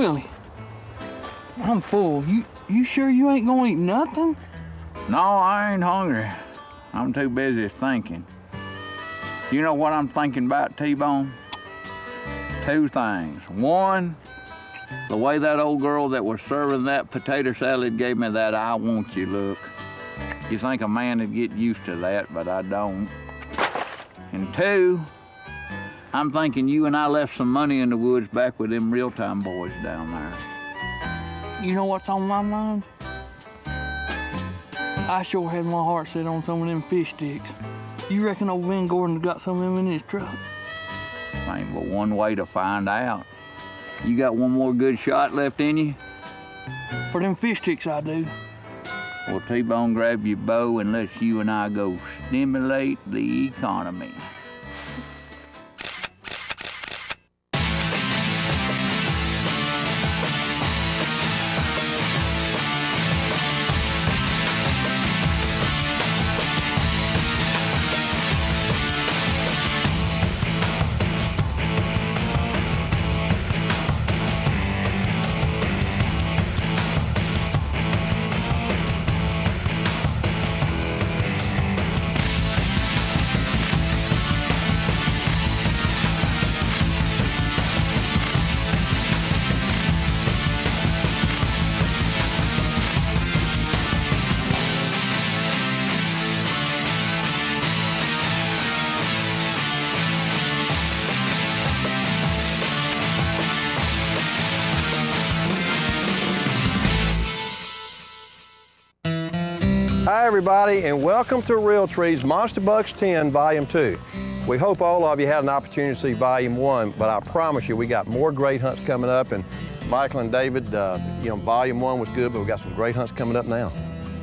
Willie, I'm full. You sure you ain't gonna eat nothing? No, I ain't hungry. I'm too busy thinking. You know what I'm thinking about, T-Bone? Two things. One, the way that old girl that was serving that potato salad gave me that I want you look. You think a man would get used to that, but I don't. And two, I'm thinking you and I left some money in the woods back with them real-time boys down there. You know what's on my mind? I sure had my heart set on some of them fish sticks. You reckon old Ben Gordon's got some of them in his truck? Ain't but one way to find out. You got one more good shot left in you? For them fish sticks, I do. Well, T-Bone, grab your bow and let's you and I go stimulate the economy. Hi everybody, and welcome to RealTree's Monster Bucks 10 Volume 2. We hope all of you had an opportunity to see Volume 1, but I promise you we got more great hunts coming up, and Michael and David, Volume 1 was good, but we got some great hunts coming up now.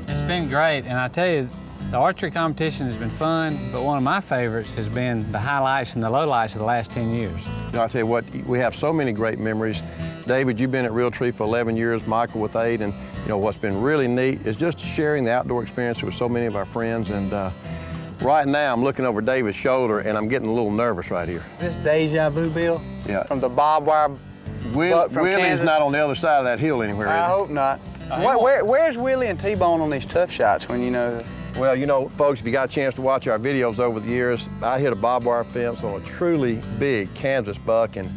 It's been great, and I tell you, the archery competition has been fun, but one of my favorites has been the highlights and the lowlights of the last 10 years. I'll tell you what, we have so many great memories. David, you've been at RealTree for 11 years, Michael with 8, and what's been really neat is just sharing the outdoor experience with so many of our friends. And right now, I'm looking over David's shoulder, and I'm getting a little nervous right here. Is this deja vu, Bill? Yeah. From the barbed wire buck from Willie's Kansas? not on the other side of that hill anywhere, I is he? hope not. Where's Willie and T-Bone on these tough shots when you know? Well, folks, if you got a chance to watch our videos over the years, I hit a barbed wire fence on a truly big Kansas buck, and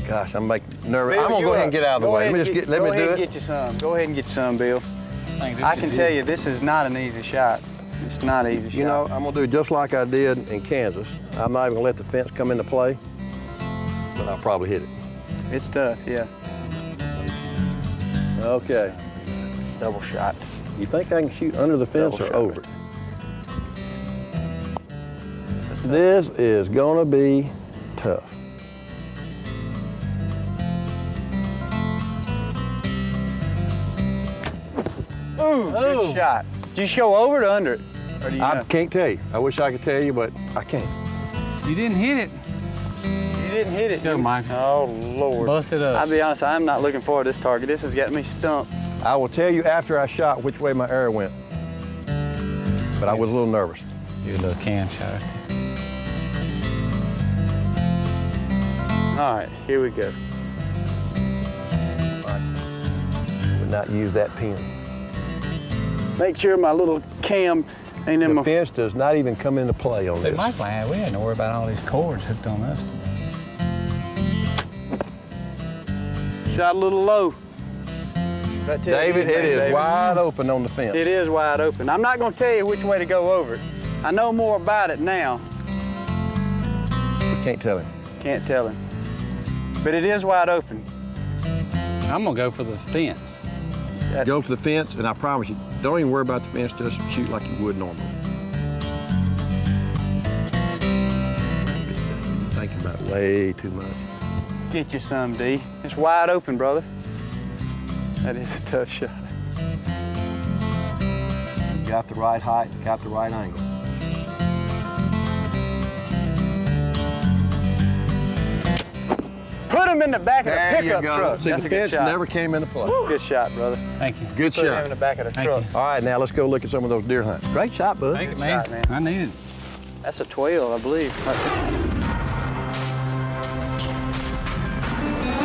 gosh, I'm making nervous. Bill, I'm gonna go ahead and get out of the way. Go Let me do ahead it. and get you some. Go ahead and get you some, Bill. I can tell you, this is not an easy shot. It's not an easy shot. I'm gonna do just like I did in Kansas. I'm not even gonna let the fence come into play, but I'll probably hit it. It's tough, yeah. Okay. Double shot. You think I can shoot under the fence or over it? This is gonna be tough. Ooh, good shot. Did you go over it or under it? Or do you I know? can't tell you. I wish I could tell you, but I can't. You didn't hit it. You didn't hit it. Go, Michael. Oh, Lord. Bust it up. I'll be honest, I'm not looking forward to this target. This has got me stumped. I will tell you after I shot which way my arrow went, but I was a little nervous. Do a little cam shot right there. All right, here we go. Would not use that pin. Make sure my little cam ain't in The my... fence does not even come into play on Hey, this. Michael, we had to worry about all these cords hooked on us. Shot a little low. David, it is wide open on the fence. It is wide open. I'm not going to tell you which way to go over it. I know more about it now. We can't tell him. Can't tell him. But it is wide open. I'm gonna go for the fence. Go for the fence, and I promise you, don't even worry about the fence, just shoot like you would normally. You're thinking about it way too much. Get you some, D. It's wide open, brother. That is a tough shot. You got the right height, got the right angle. Put him in the back of the There you pickup go. truck. See, That's the a good fence shot. never came into play. Good shot, brother. Thank you. Good Put him shot. in the back of the Thank truck. you. All right, now let's go look at some of those deer hunts. Great shot, bud. Thank you, Good man. shot, man. I need it. That's a 12, I believe.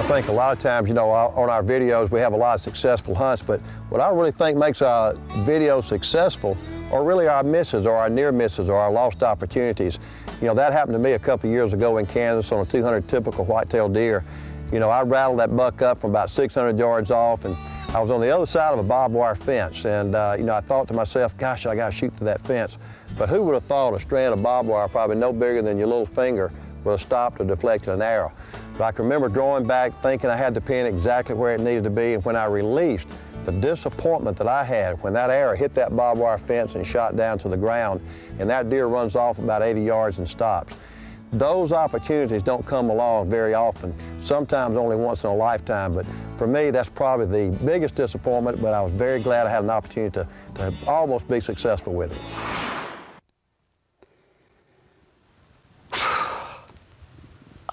I think a lot of times, you know, on our videos, we have a lot of successful hunts, but what I really think makes our videos successful are really our misses or our near misses or our lost opportunities. You know, that happened to me a couple of years ago in Kansas on a 200 typical white-tailed deer. You know, I rattled that buck up from about 600 yards off, and I was on the other side of a barbed wire fence, and you know, I thought to myself, gosh, I gotta shoot through that fence. But who would have thought a strand of barbed wire, probably no bigger than your little finger, would have stopped or deflected an arrow. But I can remember drawing back, thinking I had the pin exactly where it needed to be, and when I released, the disappointment that I had when that arrow hit that barbed wire fence and shot down to the ground, and that deer runs off about 80 yards and stops. Those opportunities don't come along very often, sometimes only once in a lifetime, but for me, that's probably the biggest disappointment, but I was very glad I had an opportunity to almost be successful with it.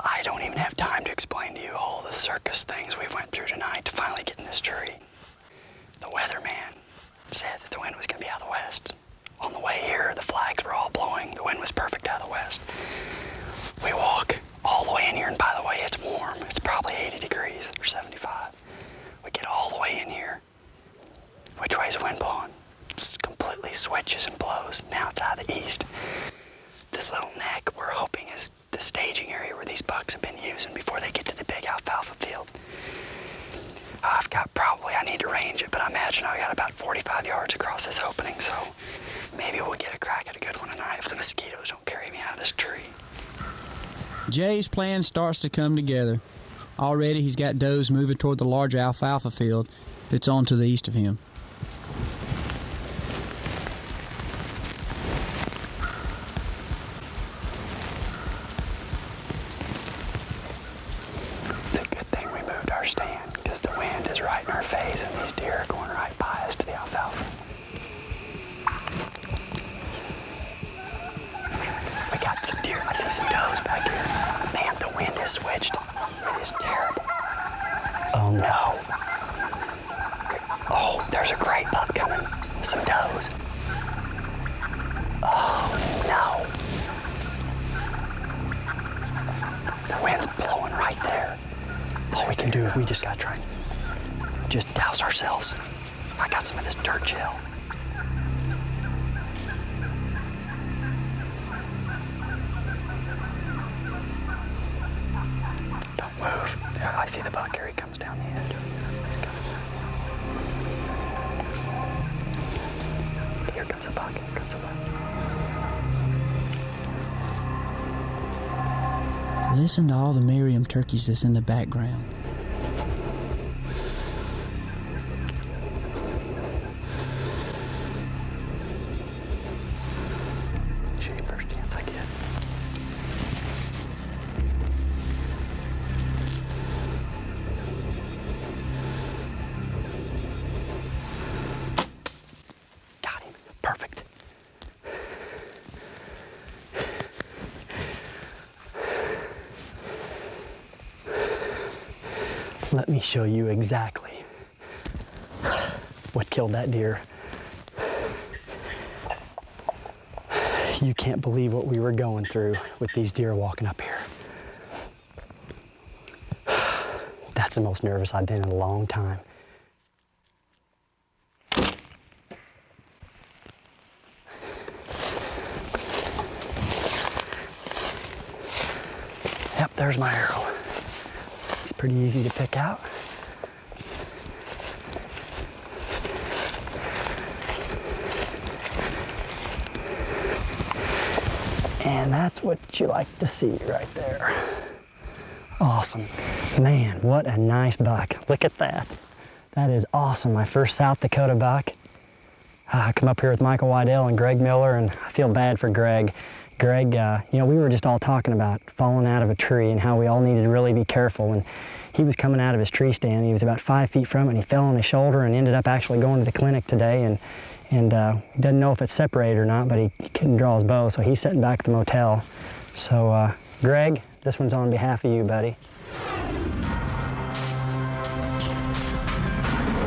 I don't even have time to explain to you all the circus things we went through tonight to finally get in this tree. The weatherman said that the wind was going to be out of the west. On the way here, the flags were all blowing. The wind was perfect out of the west. We walk all the way in here, and by the way, it's warm. It's probably 80 degrees or 75. We get all the way in here. Which way's the wind blowing? It completely switches and blows. Now it's out of the east. This little neck, we're hoping, is the staging area where these bucks have been using before they get to the big alfalfa field. I've got I need to range it, but I imagine I got about 45 yards across this opening, so maybe we'll get a crack at a good one tonight if the mosquitoes don't carry me out of this tree. Jay's plan starts to come together. Already he's got does moving toward the larger alfalfa field that's on to the east of him. It's a good thing we moved our stand, because the wind is right in our face and these deer are going right by us to the alfalfa. We got some deer. I see some does back here. Man, the wind has switched. It is terrible. Oh no. Oh, there's a great buck coming. Some does. Oh no. The wind's blowing right there. All we can do is we just gotta try and just douse ourselves. I got some of this dirt gel. Don't move. I see the buck here. He comes down the edge. Let's go. Here comes a buck. Here comes a buck. Listen to all the Merriam turkeys that's in the background. Shoot him first chance I get. Got him. Perfect. Let me show you exactly what killed that deer. You can't believe what we were going through with these deer walking up here. That's the most nervous I've been in a long time. Yep, there's my arrow. It's pretty easy to pick out. And that's what you like to see right there. Awesome. Man, what a nice buck. Look at that. That is awesome. My first South Dakota buck. I come up here with Michael Waddell and Greg Miller, and I feel bad for Greg. Greg, you know, we were just all talking about falling out of a tree and how we all needed to really be careful. And he was coming out of his tree stand. He was about 5 feet from it, and he fell on his shoulder and ended up actually going to the clinic today. And he doesn't know if it's separated or not, but he couldn't draw his bow, so he's sitting back at the motel. So, Greg, this one's on behalf of you, buddy.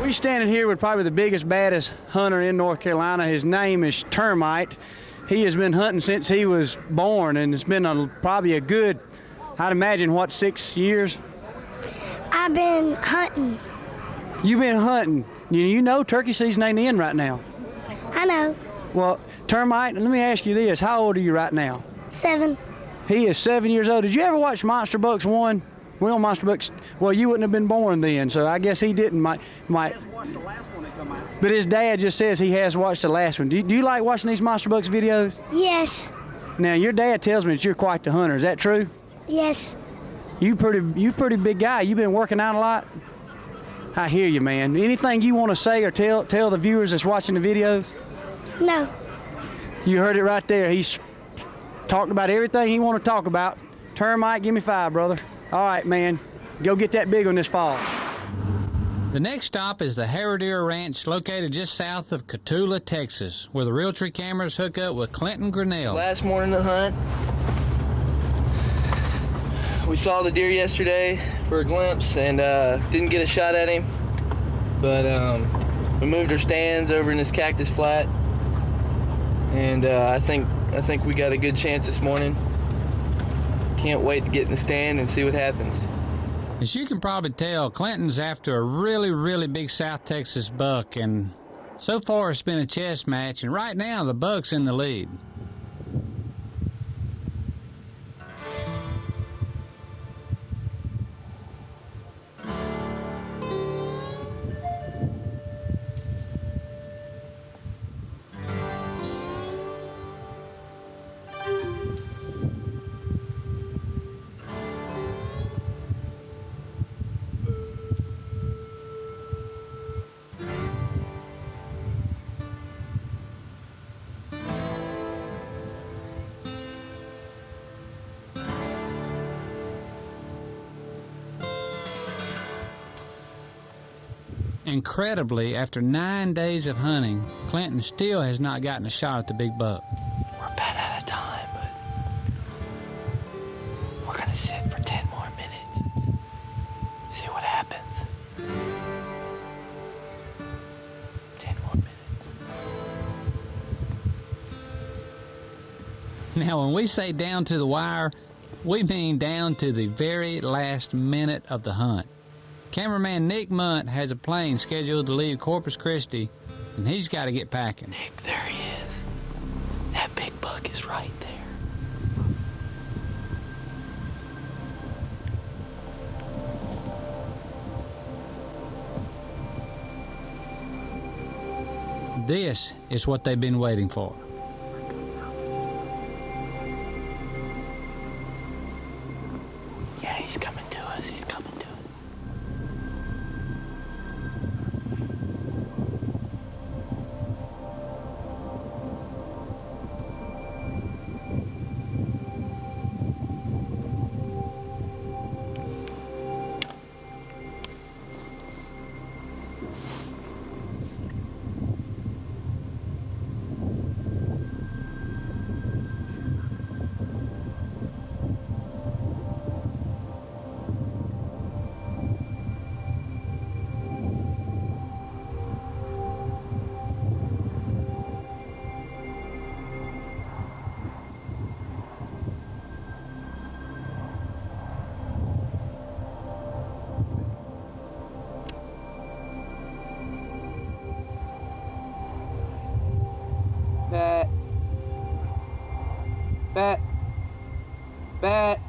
We're standing here with probably the biggest, baddest hunter in North Carolina. His name is Termite. He has been hunting since he was born, and it's been probably a good, I'd imagine, what, 6 years? I've been hunting. You've been hunting. You know turkey season ain't in right now. I know. Well, Termite, let me ask you this. How old are you right now? 7. He is 7 years old. Did you ever watch Monster Bucks 1? Well, Monster Bucks, well, you wouldn't have been born then, so I guess he didn't. Might. Watched the last one that come out. But his dad just says he has watched the last one. Do you like watching these Monster Bucks videos? Yes. Now, your dad tells me that you're quite the hunter. Is that true? Yes. You pretty big guy. You been working out a lot? I hear you, man. Anything you want to say or tell the viewers that's watching the videos? No. You heard it right there. He's talked about everything he want to talk about. Termite, give me 5, brother. All right, man. Go get that big one this fall. The next stop is the Herodier Ranch, located just south of Cotulla, Texas, where the RealTree cameras hook up with Clinton Grinnell. Last morning to hunt. We saw the deer yesterday for a glimpse and didn't get a shot at him, but we moved our stands over in this cactus flat, and I think we got a good chance this morning. Can't wait to get in the stand and see what happens. As you can probably tell, Clinton's after a really big South Texas buck, and so far it's been a chess match, and right now the buck's in the lead. Incredibly, after 9 days of hunting, Clinton still has not gotten a shot at the big buck. We're about out of time, but we're gonna sit for 10 more minutes. See what happens. 10 more minutes. Now, when we say down to the wire, we mean down to the very last minute of the hunt. Cameraman Nick Munt has a plane scheduled to leave Corpus Christi, and he's got to get packing. Nick, there he is. That big buck is right there. This is what they've been waiting for. Yeah, he's coming to us. He's coming to us. Bet. Bet. Bet.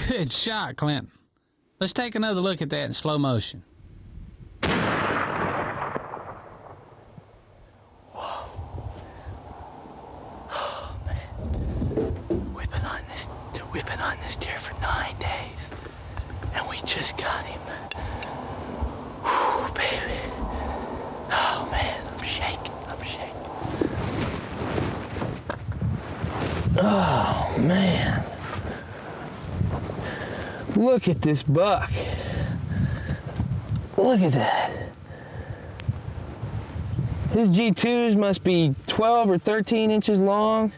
Good shot, Clinton. Let's take another look at that in slow motion. Whoa. Oh, man. We've been on this deer for 9 days, and we just got him. Whew, baby. Oh, man, I'm shaking. Oh, man. Look at this buck. Look at that. His G2s must be 12 or 13 inches long.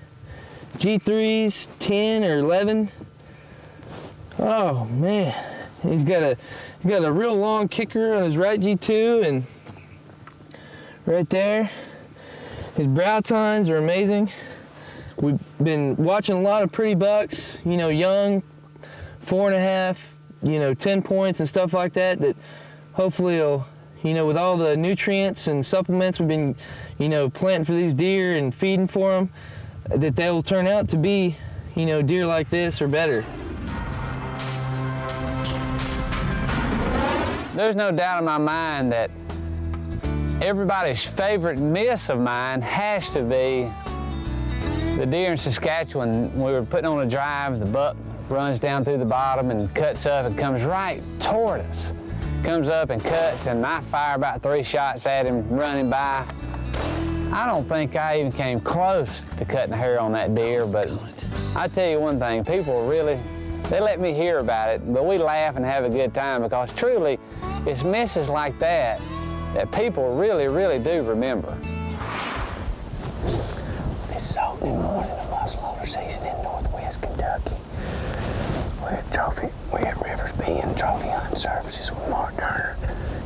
G3s 10 or 11. Oh man, he's got a real long kicker on his right G2, and right there, his brow tines are amazing. We've been watching a lot of pretty bucks, you know, young, 4.5, you know, 10 points and stuff like that, that hopefully will, you know, with all the nutrients and supplements we've been, you know, planting for these deer and feeding for them, that they will turn out to be, you know, deer like this or better. There's no doubt in my mind that everybody's favorite miss of mine has to be the deer in Saskatchewan. We were putting on a drive, the buck runs down through the bottom and cuts up and comes right toward us. Comes up and cuts, and I fire about 3 shots at him running by. I don't think I even came close to cutting the hair on that deer, but I tell you one thing, people really, they let me hear about it, but we laugh and have a good time, because truly, it's misses like that that people really, really do remember. It's opening morning of muzzleloader season in Northwest Kentucky. We're at Rivers Bend Trophy Hunting Services with Mark Turner.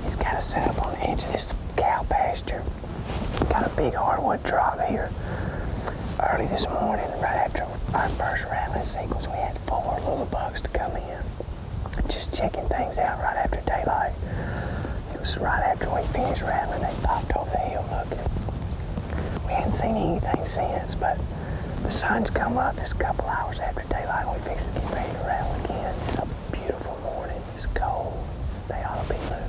He's got us set up on the edge of this cow pasture. Got a big hardwood drop here. Early this morning, right after our first rattling sequence, we had 4 little bucks to come in. Just checking things out right after daylight. It was right after we finished rattling, they popped over the hill looking. We hadn't seen anything since, but the sun's come up just a couple hours after daylight, and we fix to get ready to rattle again. It's a beautiful morning. It's cold. They ought to be moving.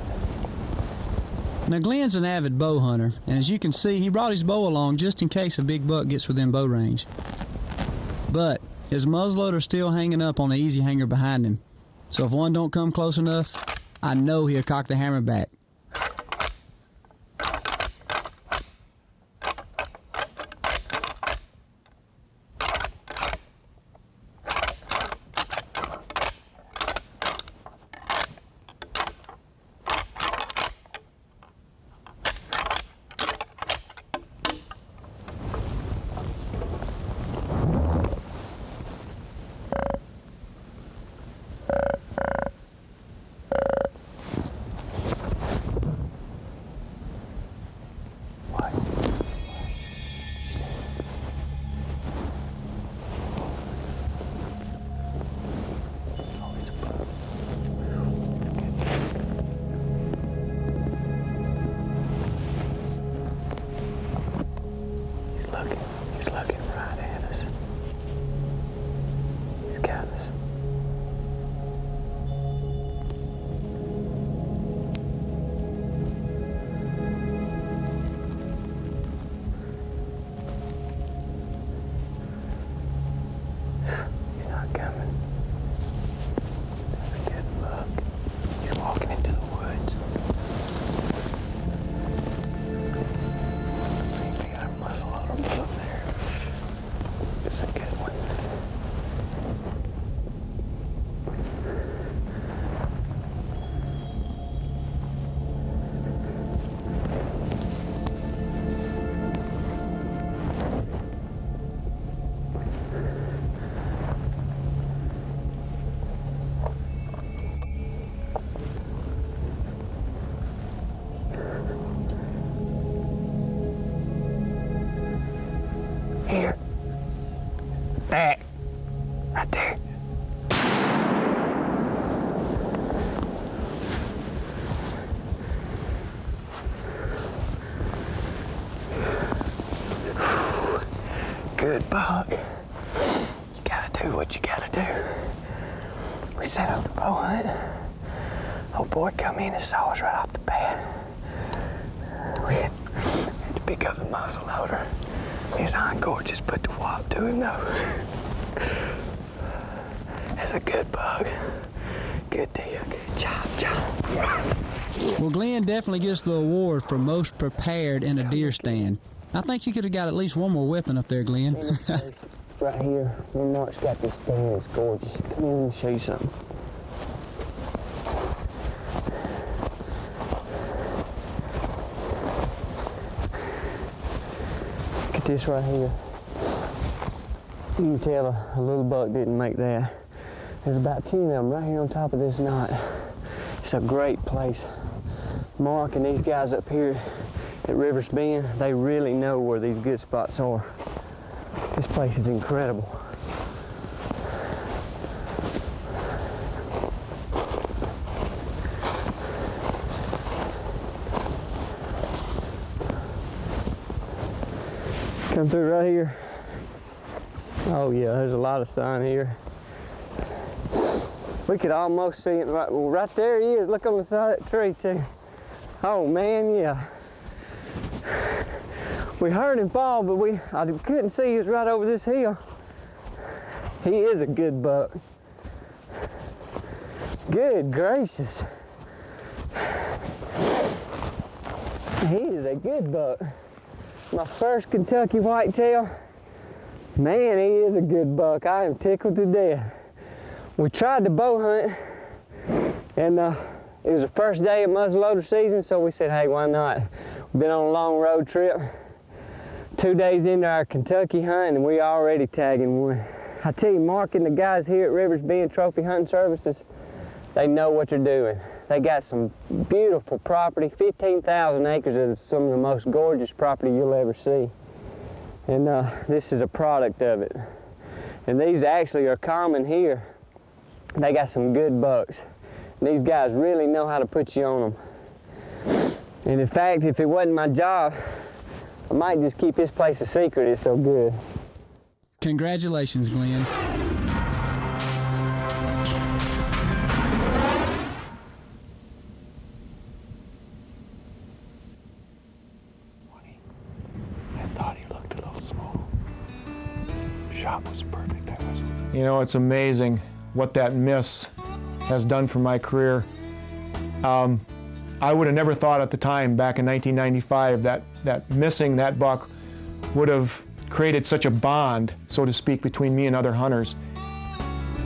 Now Glenn's an avid bow hunter, and as you can see, he brought his bow along just in case a big buck gets within bow range. But his muzzleloader's still hanging up on the easy hanger behind him, so if one don't come close enough, I know he'll cock the hammer back. He's looking right at us. He's got us. He's not coming. That's a good buck. He's walking into the woods. We got our muzzleloader buck there. It's a good one. Here. Back. Right there. Good buck. You gotta do what you gotta do. We set up the bow hunt. Old boy come in and saw us right off the bat. We had to pick up the muzzleloader. His encore just put the whop to him though. That's a good bug. Good deal. Good job, John. Well, Glenn definitely gets the award for most prepared in a deer stand. I think you could have got at least one more weapon up there, Glenn. Right here, where Mark's got this stand, it's gorgeous. Come here, let me show you something. Look at this right here. You can tell a little buck didn't make that. There's about 10 of them right here on top of this knot. It's a great place. Mark and these guys up here at Rivers Bend, they really know where these good spots are. This place is incredible. Come through right here. Oh yeah, there's a lot of sun here. We could almost see it right, well, right there he is. Look on the side of that tree too. Oh man, yeah. We heard him fall, but I couldn't see he was right over this hill. He is a good buck. Good gracious. He is a good buck. My first Kentucky whitetail. Man, he is a good buck. I am tickled to death. We tried to bow hunt, and it was the first day of muzzleloader season, so we said, hey, why not? We've been on a long road trip. 2 days into our Kentucky hunt, and we already tagging one. I tell you, Mark and the guys here at Rivers Bend Trophy Hunting Services, they know what they're doing. They got some beautiful property, 15,000 acres of some of the most gorgeous property you'll ever see. And this is a product of it. And these actually are common here. They got some good bucks. And these guys really know how to put you on them. And in fact, if it wasn't my job, I might just keep this place a secret. It's so good. Congratulations, Glenn. I thought he looked a little small. Shot was perfect. That was. You know, it's amazing what that miss has done for my career. I would have never thought at the time, back in 1995, that missing that buck would have created such a bond, so to speak, between me and other hunters.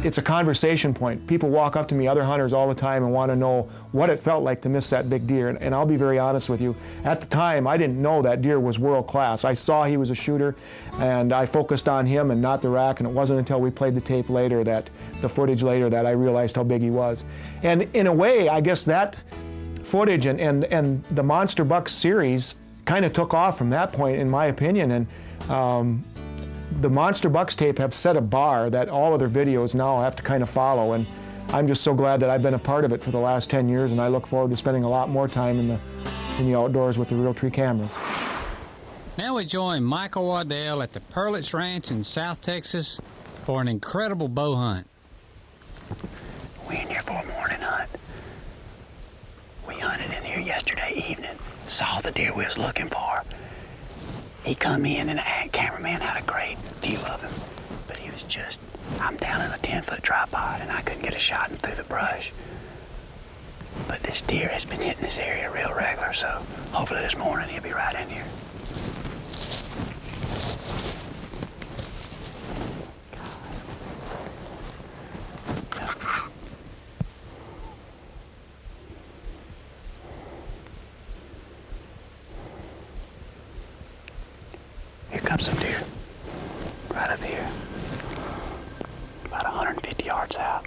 It's a conversation point. People walk up to me, other hunters, all the time and want to know what it felt like to miss that big deer. And I'll be very honest with you, at the time I didn't know that deer was world class. I saw he was a shooter and I focused on him and not the rack, and it wasn't until we played the tape later, the footage later, that I realized how big he was. And in a way, I guess that footage and the Monster Buck series kind of took off from that point, in my opinion. And the Monster Bucks tape have set a bar that all other videos now have to kind of follow, and I'm just so glad that I've been a part of it for the last 10 years, and I look forward to spending a lot more time in the outdoors with the RealTree cameras. Now we join Michael Waddell at the Perlitz Ranch in South Texas for an incredible bow hunt. We in here for a morning hunt. We hunted in here yesterday evening, saw the deer we was looking for. He come in and the cameraman had a great view of him, but he was just, I'm down in a 10-foot tripod and I couldn't get a shot in through the brush. But this deer has been hitting this area real regular, so hopefully this morning he'll be right in here. Here comes some deer, right up here, about 150 yards out.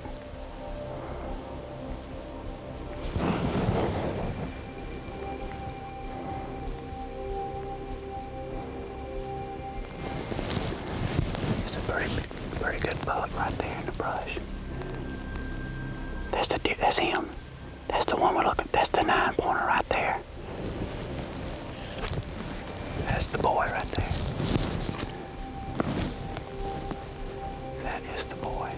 Just a pretty good buck right there in the brush. That's the deer, that's him. That's the one we're looking, that's the 9-pointer right there. That's the boy right there. That is the boy.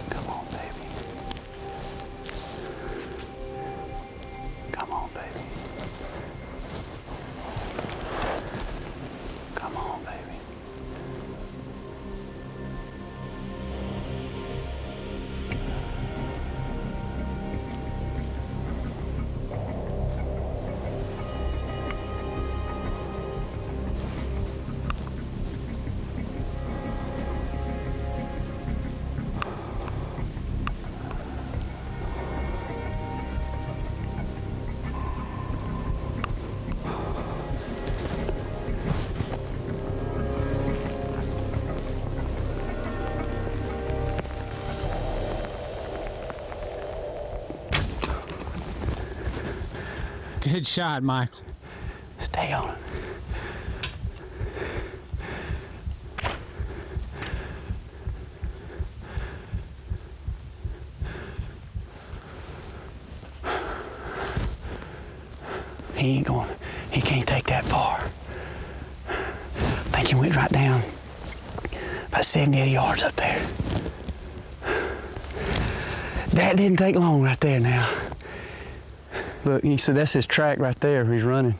Come on, baby. Come on, baby. Come on, baby. Good shot, Michael. Stay on it. he can't take that far. I think he went right down about 70, 80 yards up there. That didn't take long right there now. Look, you see that's his track right there where he's running.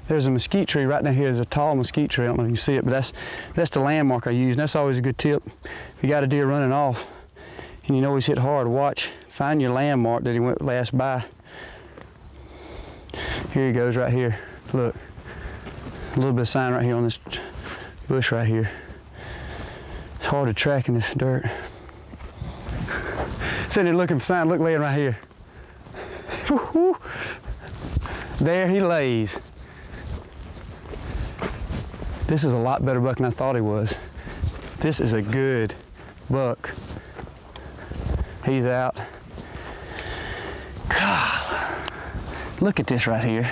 There's a mesquite tree right down here. There's a tall mesquite tree. I don't know if you can see it, but that's the landmark I use. And that's always a good tip. If you got a deer running off and you know he's hit hard, watch. Find your landmark that he went last by. Here he goes right here. Look, a little bit of sign right here on this bush right here. It's hard to track in this dirt. Sitting there looking for sign, look, laying right here. Woo-hoo. There he lays. This is a lot better buck than I thought he was. This is a good buck. He's out. God, look at this right here.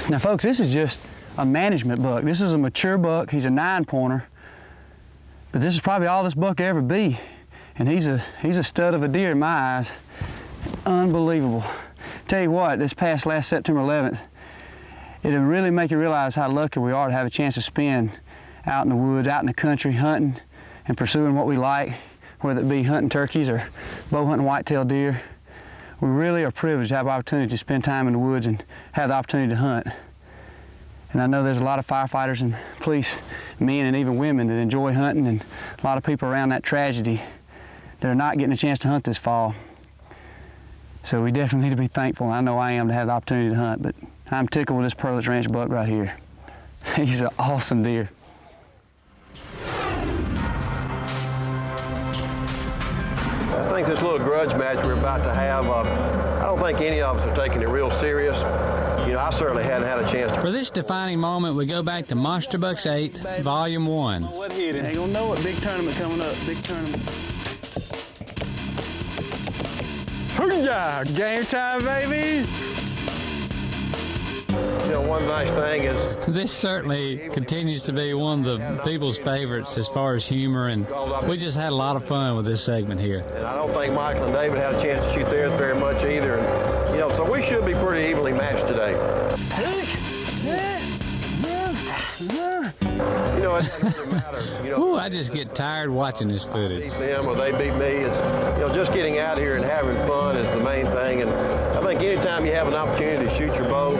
Now folks, this is just a management buck. This is a mature buck. He's a 9-pointer, but this is probably all this buck ever be. And he's a stud of a deer in my eyes. Unbelievable. Tell you what, this past last September 11th, it'll really make you realize how lucky we are to have a chance to spend out in the woods, out in the country, hunting and pursuing what we like, whether it be hunting turkeys or bow hunting whitetail deer. We really are privileged to have the opportunity to spend time in the woods and have the opportunity to hunt. And I know there's a lot of firefighters and police men and even women that enjoy hunting, and a lot of people around that tragedy that are not getting a chance to hunt this fall. So we definitely need to be thankful. I know I am to have the opportunity to hunt, but I'm tickled with this Perlitz Ranch buck right here. He's an awesome deer. I think this little grudge match we're about to have, I don't think any of us are taking it real serious. You know, I certainly hadn't had a chance to. For this defining moment, we go back to Monster Bucks 8, Volume 1. What hit it? Ain't gonna know it. Big tournament coming up. Big tournament. Hoo-yah! Game time, baby! You know, one nice thing is... This certainly continues to be one of the people's favorites as far as humor, and we just had a lot of fun with this segment here. And I don't think Michael and David had a chance to shoot theirs very much either. And, you know, so we should be pretty evenly matched today. You know, it doesn't matter. You know, Ooh, I just get tired watching this footage. Beat them or they beat me. It's, you know, just getting out here and having fun is the main thing. And I think anytime you have an opportunity to shoot your bow,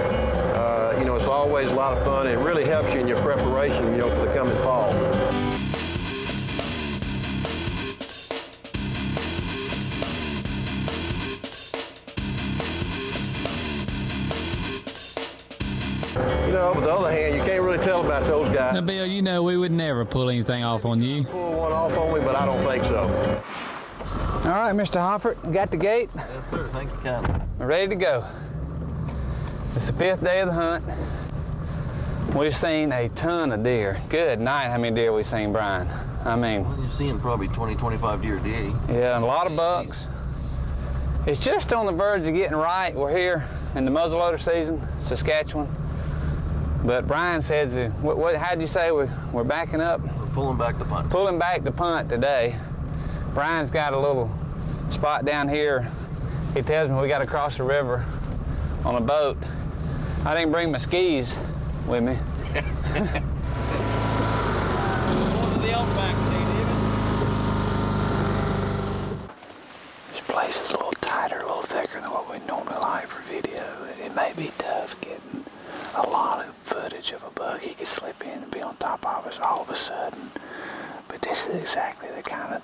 you know, it's always a lot of fun. It really helps you in your preparation, you know, for the coming fall. You know, on the other hand, you can't really tell about those guys. Now, Bill, you know we would never pull anything off on you. Pull one off on me, but I don't think so. All right, Mr. Hoffert, you got the gate? Yes, sir. Thank you, kindly. We're ready to go. It's the 5th day of the hunt. We've seen a ton of deer. Good night, how many deer we seen, Brian? I mean... Well, you're seeing probably 20, 25 deer a day. Yeah, and a lot of bucks. It's just on the verge of getting right. We're here in the muzzleloader season, Saskatchewan. But Brian says, how'd you say we're backing up? We're pulling back the punt. Pulling back the punt today. Brian's got a little spot down here. He tells me we got to cross the river on a boat. I didn't bring my skis with me. Going to the outback today, David. This place is a little tighter, a little thicker than what we normally like for video. It may be tough getting a lot of footage of a buck. He could slip in and be on top of us all of a sudden. But this is exactly the kind of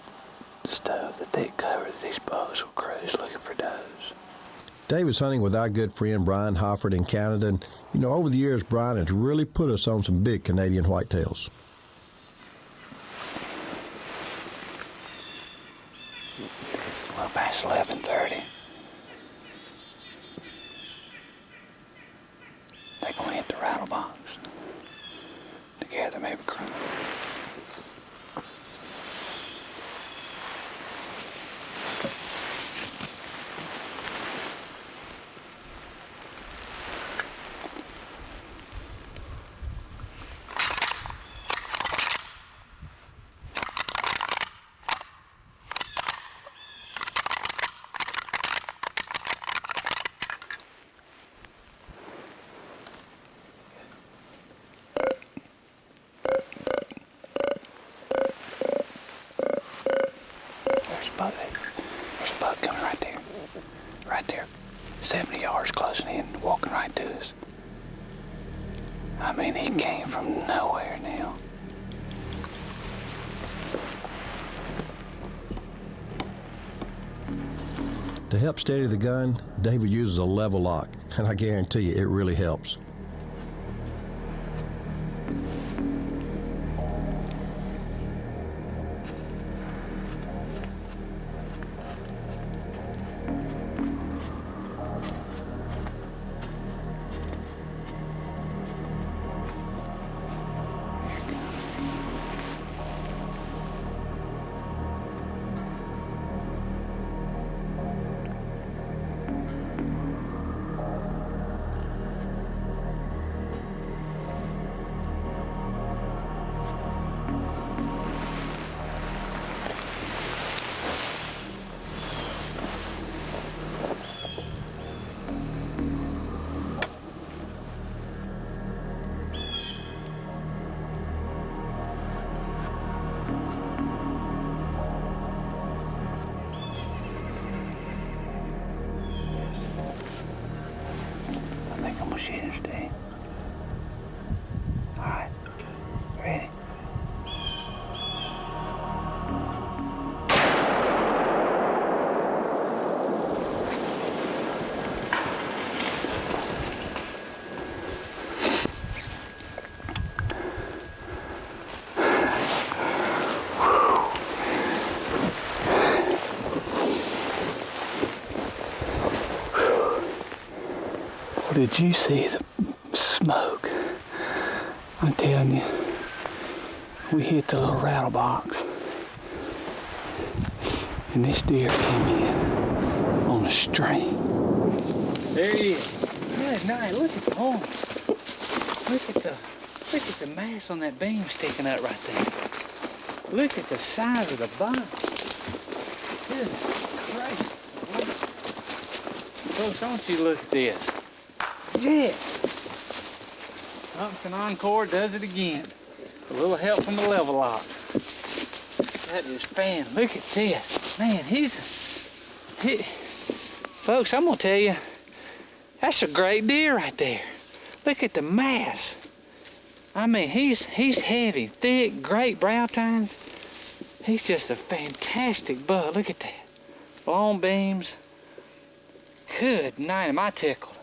stuff that they cover that these boats will cruise looking for does. David's hunting with our good friend Brian Hoffert in Canada, and you know, over the years Brian has really put us on some big Canadian whitetails. Well past 11:30. They're gonna hit the rattle box. Together maybe cruise. Right there, 70 yards closing in, walking right to us. I mean, he came from nowhere now. To help steady the gun, David uses a level lock, and I guarantee you it really helps. Did you see the smoke? I'm telling you, we hit the little rattle box, and this deer came in on a string. There he is. Good night. Look at the horn. Look at the mass on that beam sticking up right there. Look at the size of the buck. Goodness gracious. Folks, I want you to look at this. Yes! Huntington Encore does it again. A little help from the level lock. That is fan. Look at this. Man, folks, I'm gonna tell you, that's a great deer right there. Look at the mass. I mean, he's heavy, thick, great brow tines. He's just a fantastic buck. Look at that. Long beams. Good night, am I tickled?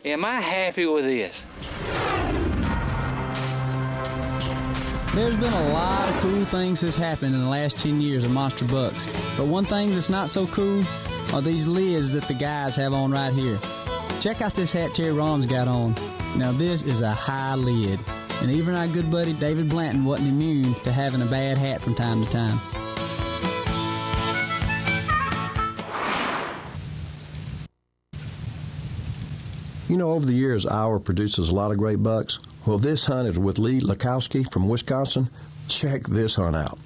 Am I happy with this? There's been a lot of cool things that's happened in the last 10 years of monster bucks, but one thing that's not so cool are these lids that the guys have on right here. Check out this hat Terry Rom's got on. Now this is a high lid, and even our good buddy David Blanton wasn't immune to having a bad hat from time to time. You know, over the years, Iowa produces a lot of great bucks. Well, this hunt is with Lee Lakowski from Wisconsin. Check this hunt out.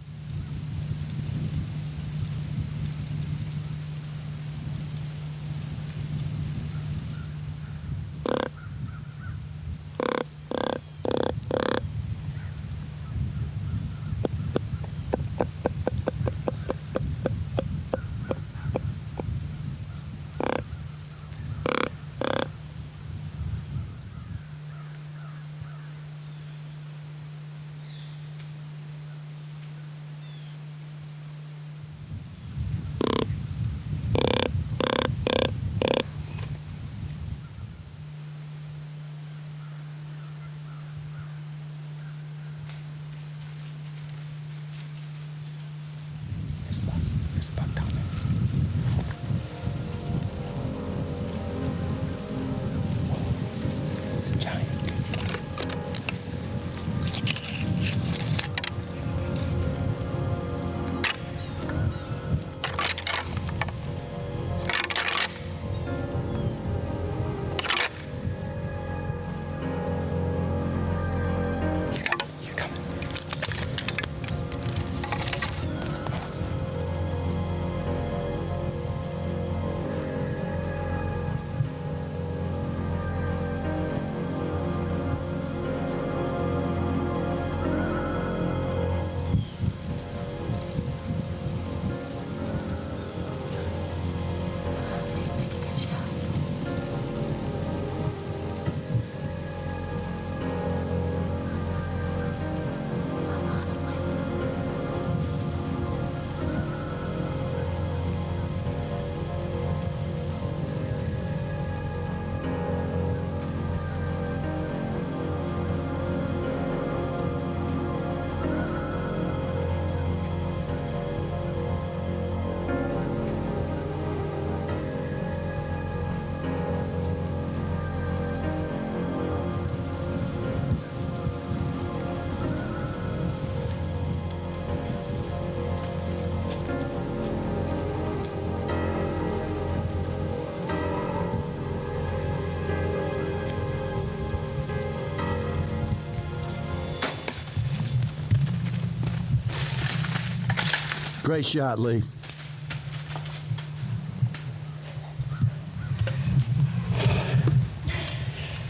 Great shot, Lee.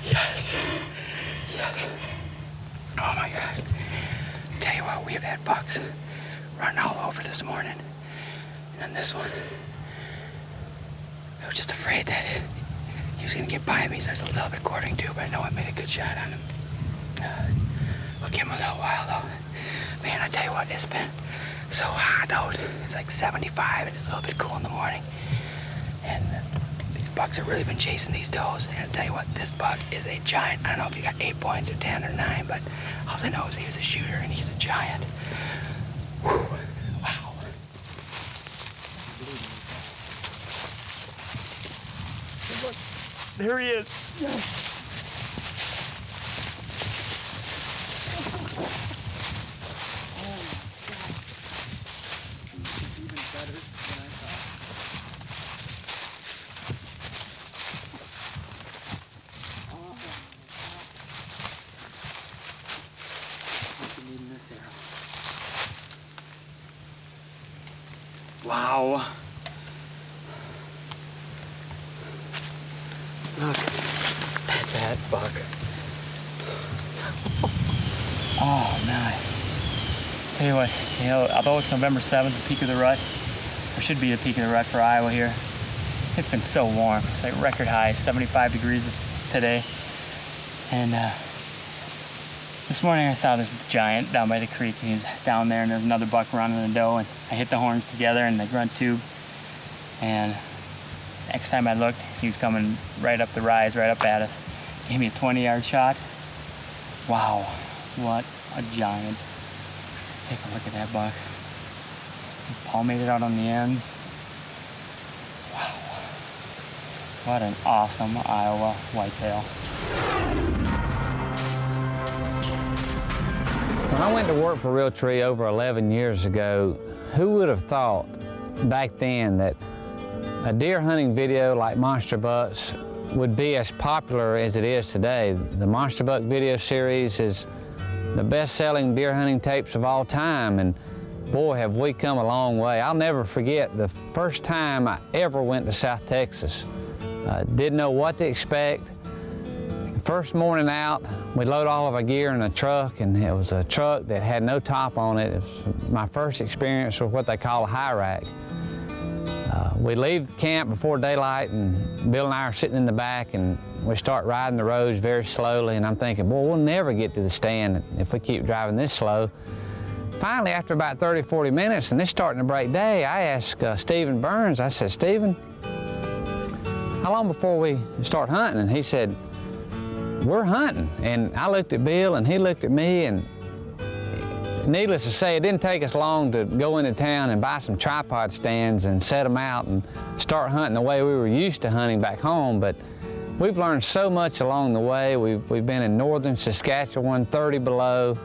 Yes. Yes. Oh my God. Tell you what, we've had bucks running all over this morning. And this one, I was just afraid that he was gonna get by me, so I was a little bit quartering too, but I know I made a good shot on him. We'll give him a little while though. Man, I tell you what, it's been so hot out. It's like 75 and it's a little bit cool in the morning. And these bucks have really been chasing these does. And I tell you what, this buck is a giant. I don't know if he got 8 points or 10 or 9, but all I know is he was a shooter and he's a giant. Whew. Wow. There he is. Wow. Look at that buck. Oh, man. Tell you what, although it's November 7th, the peak of the rut, or should be the peak of the rut for Iowa here, it's been so warm. It's like record high, 75 degrees today. And this morning I saw this giant down by the creek, and he was down there, and there's another buck running the doe, and I hit the horns together and the grunt tube, and next time I looked, he was coming right up the rise, right up at us. He gave me a 20-yard shot. Wow, what a giant. Take a look at that buck. He palmated out on the ends. Wow. What an awesome Iowa whitetail. When I went to work for RealTree over 11 years ago, who would have thought back then that a deer hunting video like Monster Bucks would be as popular as it is today? The Monster Buck video series is the best-selling deer hunting tapes of all time, and boy, have we come a long way. I'll never forget the first time I ever went to South Texas. Didn't know what to expect. First morning out, we load all of our gear in a truck, and it was a truck that had no top on it. It was my first experience with what they call a high rack. We leave the camp before daylight, and Bill and I are sitting in the back, and we start riding the roads very slowly, and I'm thinking, boy, we'll never get to the stand if we keep driving this slow. Finally, after about 30, 40 minutes, and it's starting to break day, I asked Stephen Burns, I said, Stephen, how long before we start hunting? And he said, we're hunting. And I looked at Bill, and he looked at me, and needless to say, it didn't take us long to go into town and buy some tripod stands and set them out and start hunting the way we were used to hunting back home. But we've learned so much along the way. We've been in northern Saskatchewan, 30 below.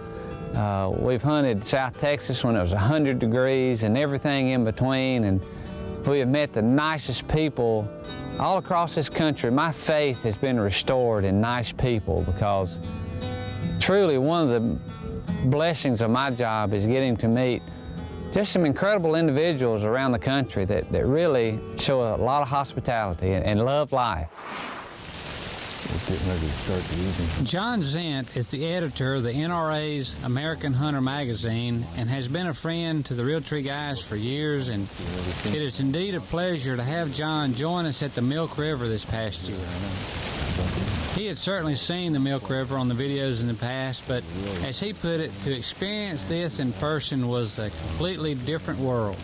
We've hunted South Texas when it was 100 degrees and everything in between. And we have met the nicest people all across this country. My faith has been restored in nice people, because truly one of the blessings of my job is getting to meet just some incredible individuals around the country that really show a lot of hospitality and love life. John Zent is the editor of the NRA's American Hunter magazine and has been a friend to the RealTree guys for years, and it is indeed a pleasure to have John join us at the Milk River this past year. He had certainly seen the Milk River on the videos in the past, but as he put it, to experience this in person was a completely different world.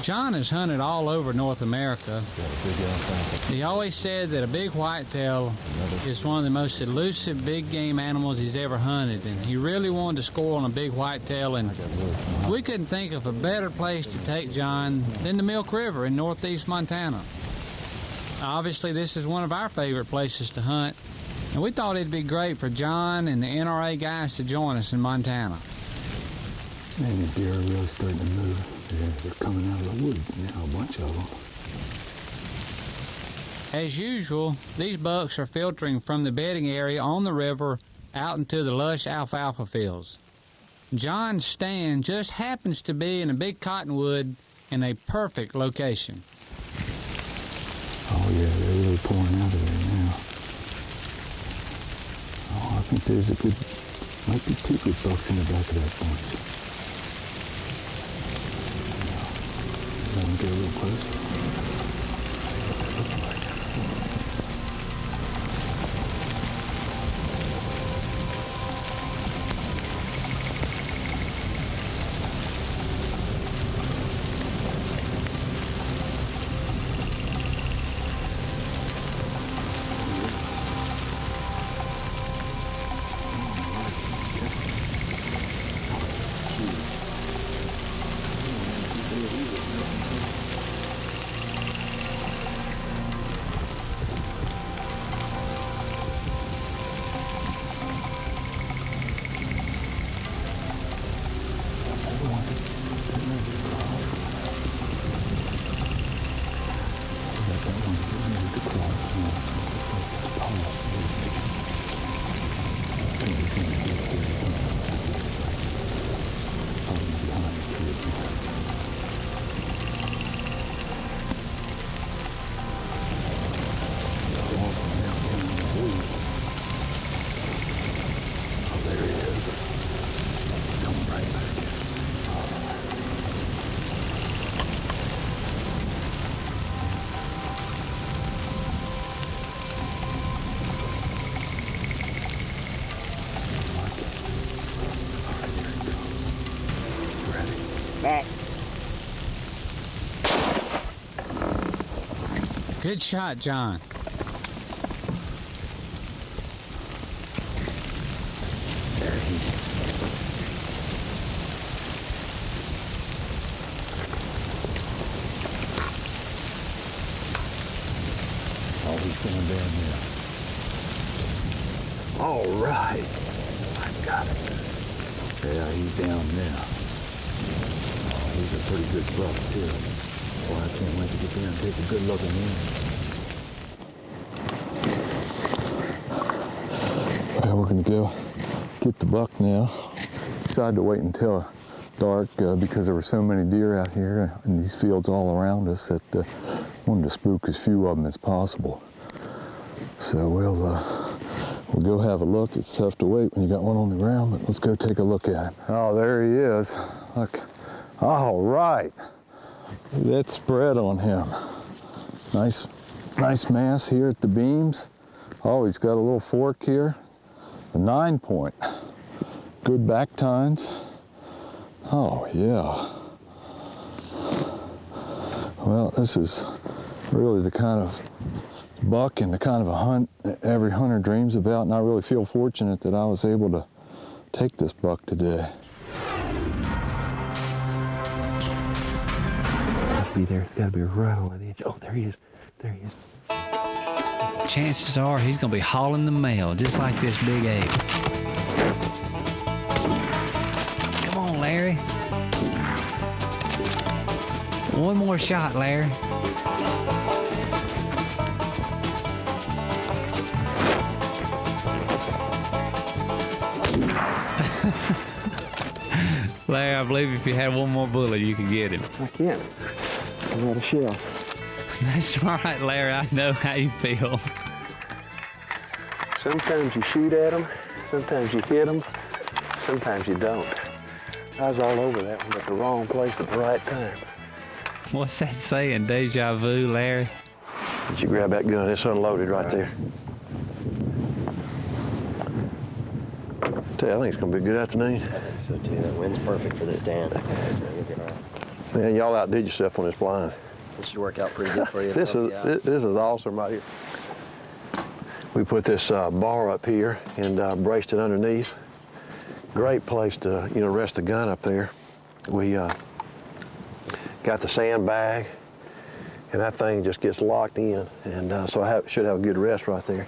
John has hunted all over North America. He always said that a big whitetail is one of the most elusive big game animals he's ever hunted, and he really wanted to score on a big whitetail, and we couldn't think of a better place to take John than the Milk River in northeast Montana. Obviously, this is one of our favorite places to hunt, and we thought it'd be great for John and the NRA guys to join us in Montana. Man, the deer are really starting to move. They're coming out of the woods now, a bunch of them. As usual, these bucks are filtering from the bedding area on the river out into the lush alfalfa fields. John's stand just happens to be in a big cottonwood in a perfect location. Oh yeah, they're really pouring out of there now. Oh, I think there's might be 2 good bucks in the back of that bunch. Let them get a little closer. See what they look like. Good shot, John. Oh, he's going down there. All right. I got it. Yeah, he's down now. Oh, he's a pretty good buck, too. Boy, I can't wait to get there and take a good look at him. Well, we're going to go get the buck now. Decided to wait until dark because there were so many deer out here in these fields all around us that wanted to spook as few of them as possible. So we'll go have a look. It's tough to wait when you got one on the ground, but let's go take a look at him. Oh, there he is. Look. All right. That spread on him. Nice mass here at the beams. Oh, he's got a little fork here. A 9-point. Good back tines. Oh, yeah. Well, this is really the kind of buck and the kind of a hunt that every hunter dreams about, and I really feel fortunate that I was able to take this buck today. Be there. It's got to be right on that edge. Oh, there he is. There he is. Chances are he's going to be hauling the mail just like this big egg. Come on, Larry. One more shot, Larry. Larry, I believe if you had one more bullet, you could get him. I can't. I'm out of shells. That's right, Larry. I know how you feel. Sometimes you shoot at them, sometimes you hit them, sometimes you don't. I was all over that one, at the wrong place at the right time. What's that saying? Deja vu, Larry? Did you grab that gun? It's unloaded right there. Tell you, I think it's gonna be a good afternoon. I think so too. The wind's perfect for this stand. Man, y'all outdid yourself on this blind. This should work out pretty good for you. This is awesome right here. We put this bar up here and braced it underneath. Great place to rest the gun up there. We got the sandbag, and that thing just gets locked in, and so I should have a good rest right there.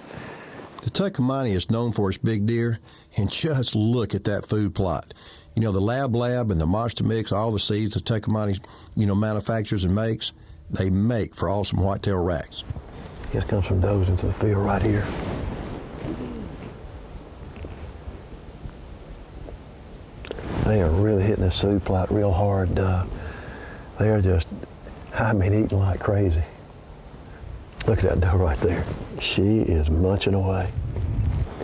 The Tucumani is known for its big deer, and just look at that food plot. You know, the Lab and the Monster Mix, all the seeds the Tucumani, manufactures and makes, they make for awesome whitetail racks. Just comes some does into the field right here. They are really hitting this food plot real hard. They are just, eating like crazy. Look at that doe right there. She is munching away.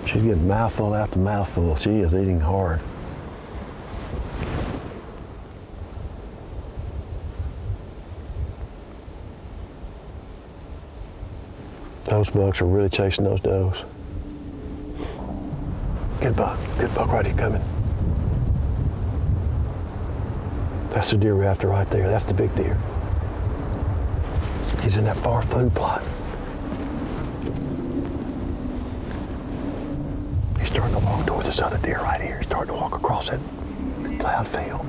She's getting mouthful after mouthful. She is eating hard. Those bucks are really chasing those does. Good buck right here coming. That's the deer we're after right there. That's the big deer. He's in that far food plot. He's starting to walk towards this other deer right here. He's starting to walk across that plowed field.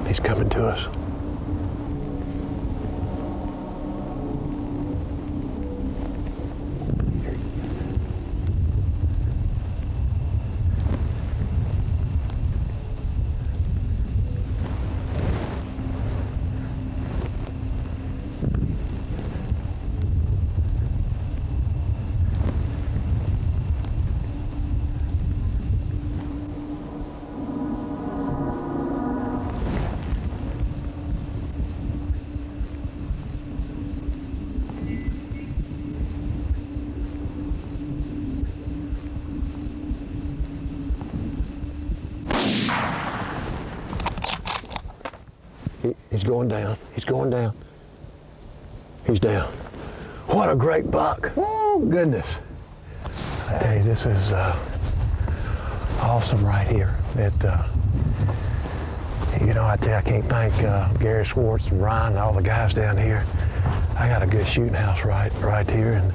He's coming to us. He's going down. He's going down. He's down. What a great buck. Oh, goodness. I tell you, this is awesome right here. You know, I tell you, I can't thank Gary Schwartz and Ryan and all the guys down here. I got a good shooting house right here and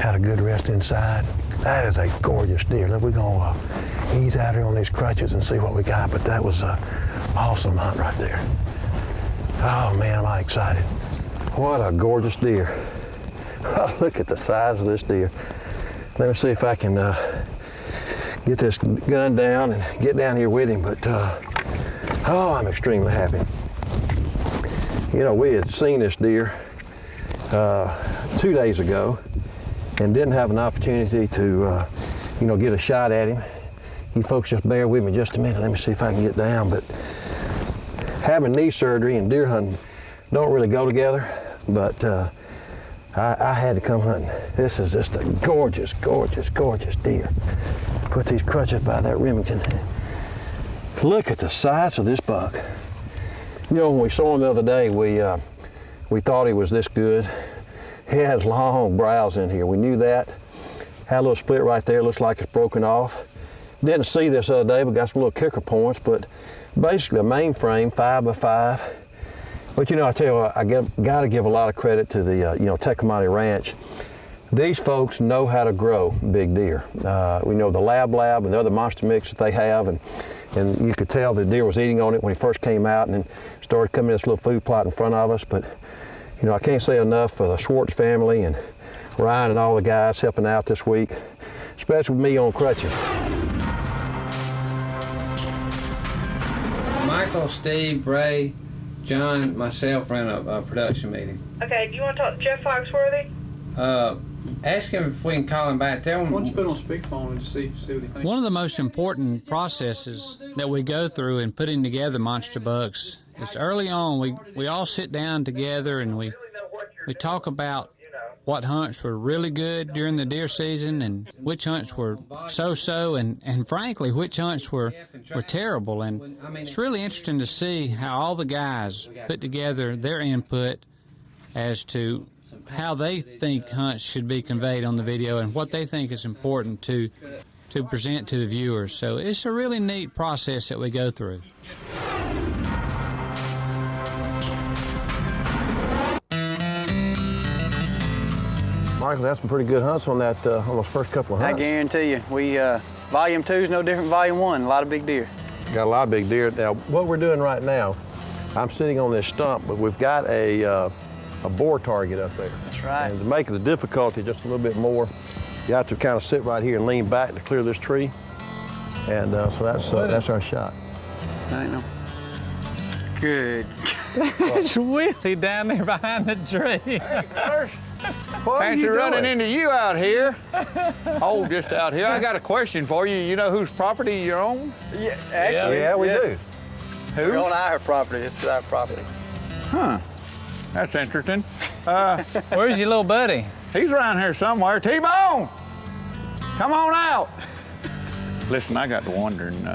had a good rest inside. That is a gorgeous deer. Look, we're going to ease out here on these crutches and see what we got, but that was an awesome hunt right there. Oh man, am I excited. What a gorgeous deer. Oh, look at the size of this deer. Let me see if I can get this gun down and get down here with him, but oh, I'm extremely happy. You know, we had seen this deer 2 days ago and didn't have an opportunity to, you know, get a shot at him. You folks just bear with me just a minute. Let me see if I can get down, but having knee surgery and deer hunting don't really go together, but I had to come hunting. This is just a gorgeous, gorgeous, gorgeous deer. Put these crutches by that Remington. Look at the size of this buck. You know, when we saw him the other day, we thought he was this good. He has long brows in here. We knew that. Had a little split right there. Looks like it's broken off. Didn't see this other day, but got some little kicker points, but basically a mainframe 5x5. But you know, I tell you what, I got to give a lot of credit to the you know, Tecumseh Ranch. These folks know how to grow big deer. We know the lab and the other monster mix that they have, and you could tell the deer was eating on it when he first came out, and then started coming to this little food plot in front of us. But you know, I can't say enough for the Schwartz family and Ryan and all the guys helping out this week, especially with me on crutches. Michael, Steve, Ray, John, myself ran a production meeting. Okay, do you want to talk to Jeff Foxworthy? Ask him if we can call him back. Tell him. Why don't you put on speakerphone and see what he thinks? One of the most important processes that we go through in putting together monster bucks is early on we all sit down together and we talk about what hunts were really good during the deer season and which hunts were so-so and frankly which hunts were terrible. And it's really interesting to see how all the guys put together their input as to how they think hunts should be conveyed on the video and what they think is important to present to the viewers. So it's a really neat process that we go through. Michael, that's some pretty good hunts on that on those first couple of hunts. I guarantee you, we volume 2 is no different from volume 1. A lot of big deer. Got a lot of big deer. Now, what we're doing right now, I'm sitting on this stump, but we've got a boar target up there. That's right. And to make the difficulty just a little bit more, you have to kind of sit right here and lean back to clear this tree. And so that's our shot. I know. Good. It's Willie down there behind the tree. Hey, Curse. Fancy running into you out here. Oh, just out here. I got a question for you. You know whose property you're on? Yeah, actually. Yeah, we do. Who? We're on our property. This is our property. Huh. That's interesting. Where's your little buddy? He's around here somewhere. T-Bone! Come on out. Listen, I got to wondering,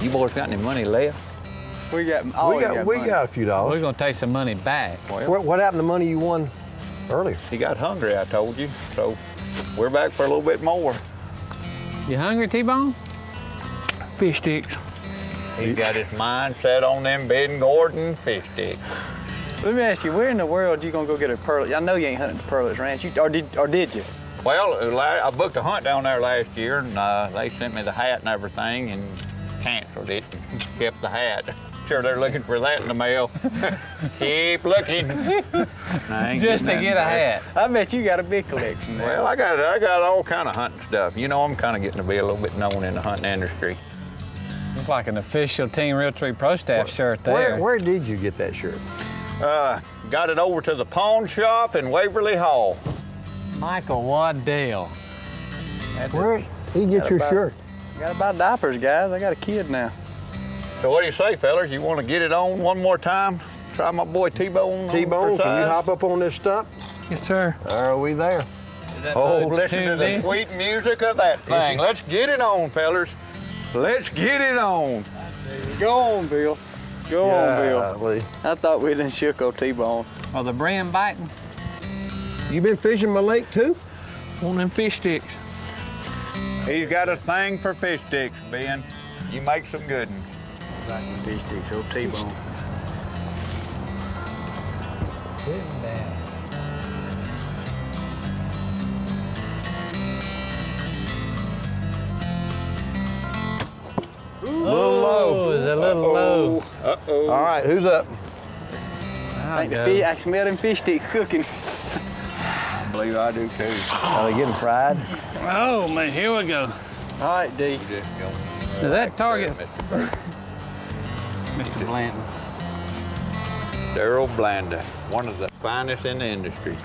you boys got any money left? We got a few dollars. We're gonna take some money back. Well, What happened to money you won earlier? he got hungry, I told you. So we're back for a little bit more. You hungry, T-Bone? Fish sticks. He's got his mind set on them Ben Gordon fish sticks. Let me ask you, where in the world you gonna go get a pearl? I know you ain't hunting the Pearlets Ranch, or did you? Well, I booked a hunt down there last year, and they sent me the hat and everything, and canceled it and kept the hat. Sure, they're looking for that in the mail. Keep looking. Just to get a hat. I bet you got a big collection there. Well, I got all kind of hunting stuff. You know, I'm kind of getting to be a little bit known in the hunting industry. Looks like an official Team RealTree Pro Staff shirt there. Where did you get that shirt? Got it over to the pawn shop in Waverly Hall. Michael Waddell. Where did you get your shirt? Got to buy diapers, guys. I got a kid now. So what do you say, fellas? You want to get it on one more time? Try my boy T-Bone. T-Bone, can you hop up on this stump? Yes, sir. Are we there? Oh, listen to the sweet music of that thing. Let's get it on, fellas. Let's get it on. Go on, Bill. Go on, Bill. I thought we done shook old T-Bone. Are the brim biting? You been fishing my lake too? On them fish sticks. He's got a thing for fish sticks, Ben. You make some good ones. Fish sticks, old T-Bone. Sitting down. Little low. Is a little low. Uh-oh. All right, who's up? I can smell them fish sticks cooking. I believe I do too. Are they getting fried? Oh, man, here we go. All right, D. Is that target? Mr. Blanton. Daryl Blanda, one of the finest in the industry.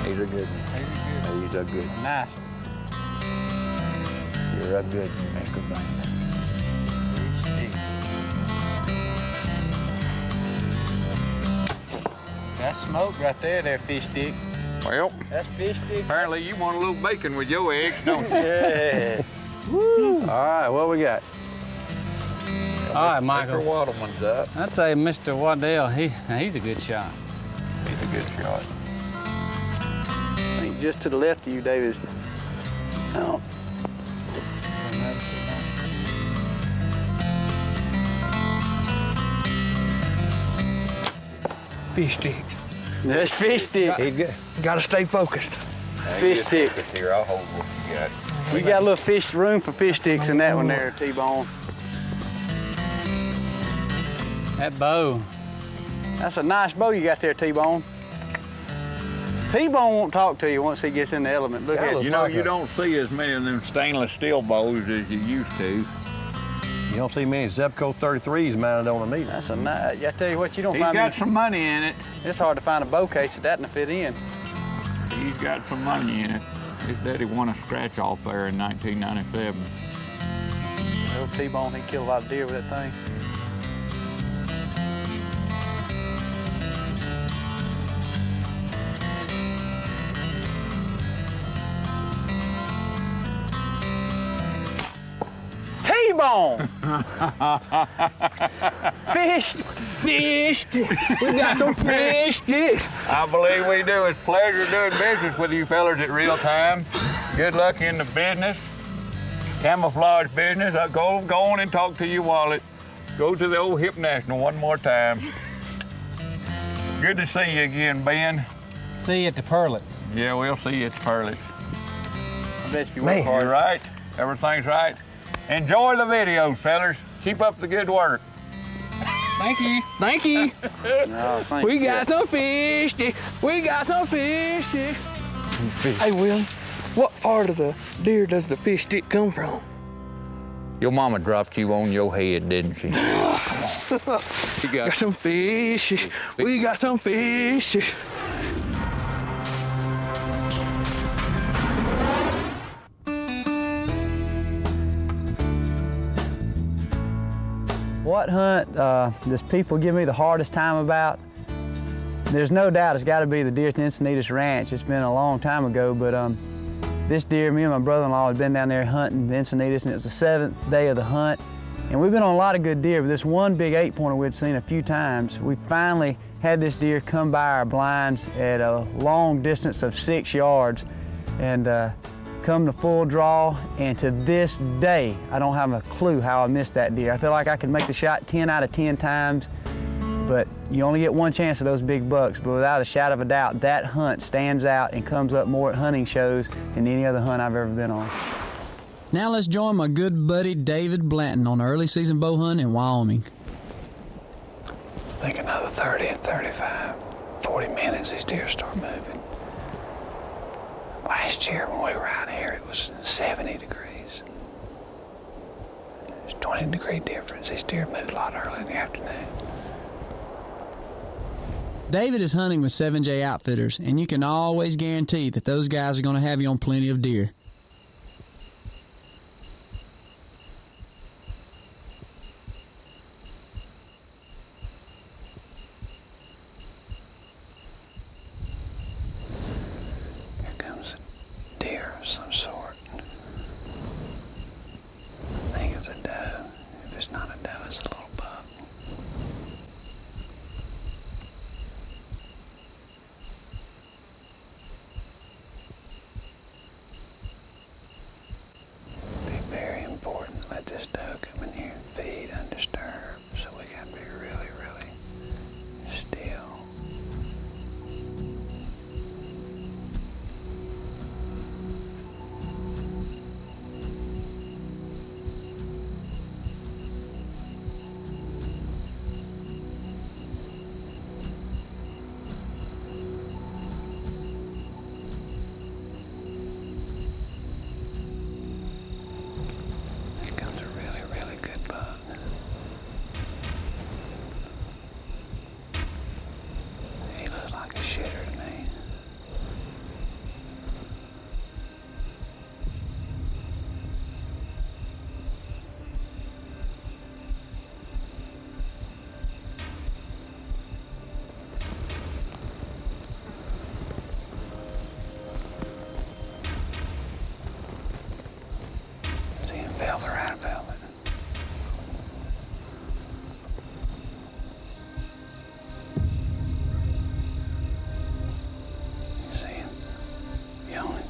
He's a good one. He's a good one. Nice. You're a good one, Mr. Blanda. That's smoke right there, fish stick. Well, that's fish stick. Apparently you want a little bacon with your eggs, don't you? Yeah. Woo. All right, what we got? All right, Michael. Mr. Waddleman's up. I'd say Mr. Waddell, he's a good shot. He's a good shot. I think just to the left of you, David. Oh. Fish sticks. That's fish stick. Gotta stay focused. Fish stick. Here, I'll hold what you got. You got a little room for fish sticks in that one there, T-Bone. That bow. That's a nice bow you got there, T-Bone. T-Bone won't talk to you once he gets in the element. Look at You know, you don't see as many of them stainless steel bows as you used to. You don't see many Zebco 33s mounted on a meter. That's a nice. I tell you what, you don't He's find. got some money in it. It's hard to find a bow case that doesn't fit in. He's got some money in it. His daddy won a scratch off there in 1997. Old T-Bone, he killed a lot of deer with that thing. T-Bone! Fish! We got some fish sticks! I believe we do. It's a pleasure doing business with you fellas at Real Time. Good luck in the business, camouflage business. Go on and talk to your wallet. Go to the old Hip National one more time. Good to see you again, Ben. See you at the Pearlets. Yeah, we'll see you at the Pearlets. I bet you work hard. You're right. Everything's right. Enjoy the videos, fellas. Keep up the good work. Thank you. Thank you. No, thank We you. got some fish sticks. We got some fish sticks. Hey, Will, what part of the deer does the fish stick come from? Your mama dropped you on your head, didn't she? We got some fish. We got some fish. what hunt does people give me the hardest time about? There's no doubt it's got to be the deer at the Encinitas Ranch. It's been a long time ago, but this deer, me and my brother-in-law had been down there hunting the Encinitas, and it was the 7th day of the hunt. And we've been on a lot of good deer, but this one big 8-pointer we'd seen a few times, we finally had this deer come by our blinds at a long distance of 6 yards and come to full draw. And to this day, I don't have a clue how I missed that deer. I feel like I could make the shot 10 out of 10 times, but you only get one chance of those big bucks. But without a shadow of a doubt, that hunt stands out and comes up more at hunting shows than any other hunt I've ever been on. Now let's join my good buddy David Blanton on early season bow hunt in Wyoming. I think another 30, 35, 40 minutes, these deer start moving. Last year when we were out here, it was 70 degrees. There's a 20-degree difference. These deer moved a lot early in the afternoon. David is hunting with 7J Outfitters, and you can always guarantee that those guys are going to have you on plenty of deer. Here comes a deer of some sort. I think it's a doe. If it's not a doe, it's a little buck. Be very important to let this doe come in here and feed undisturbed, so we gotta be really, really still. Here comes a really, really good buck. He looks like a shitter to me. Is he in velvet or out of velvet? You see him? Yawning.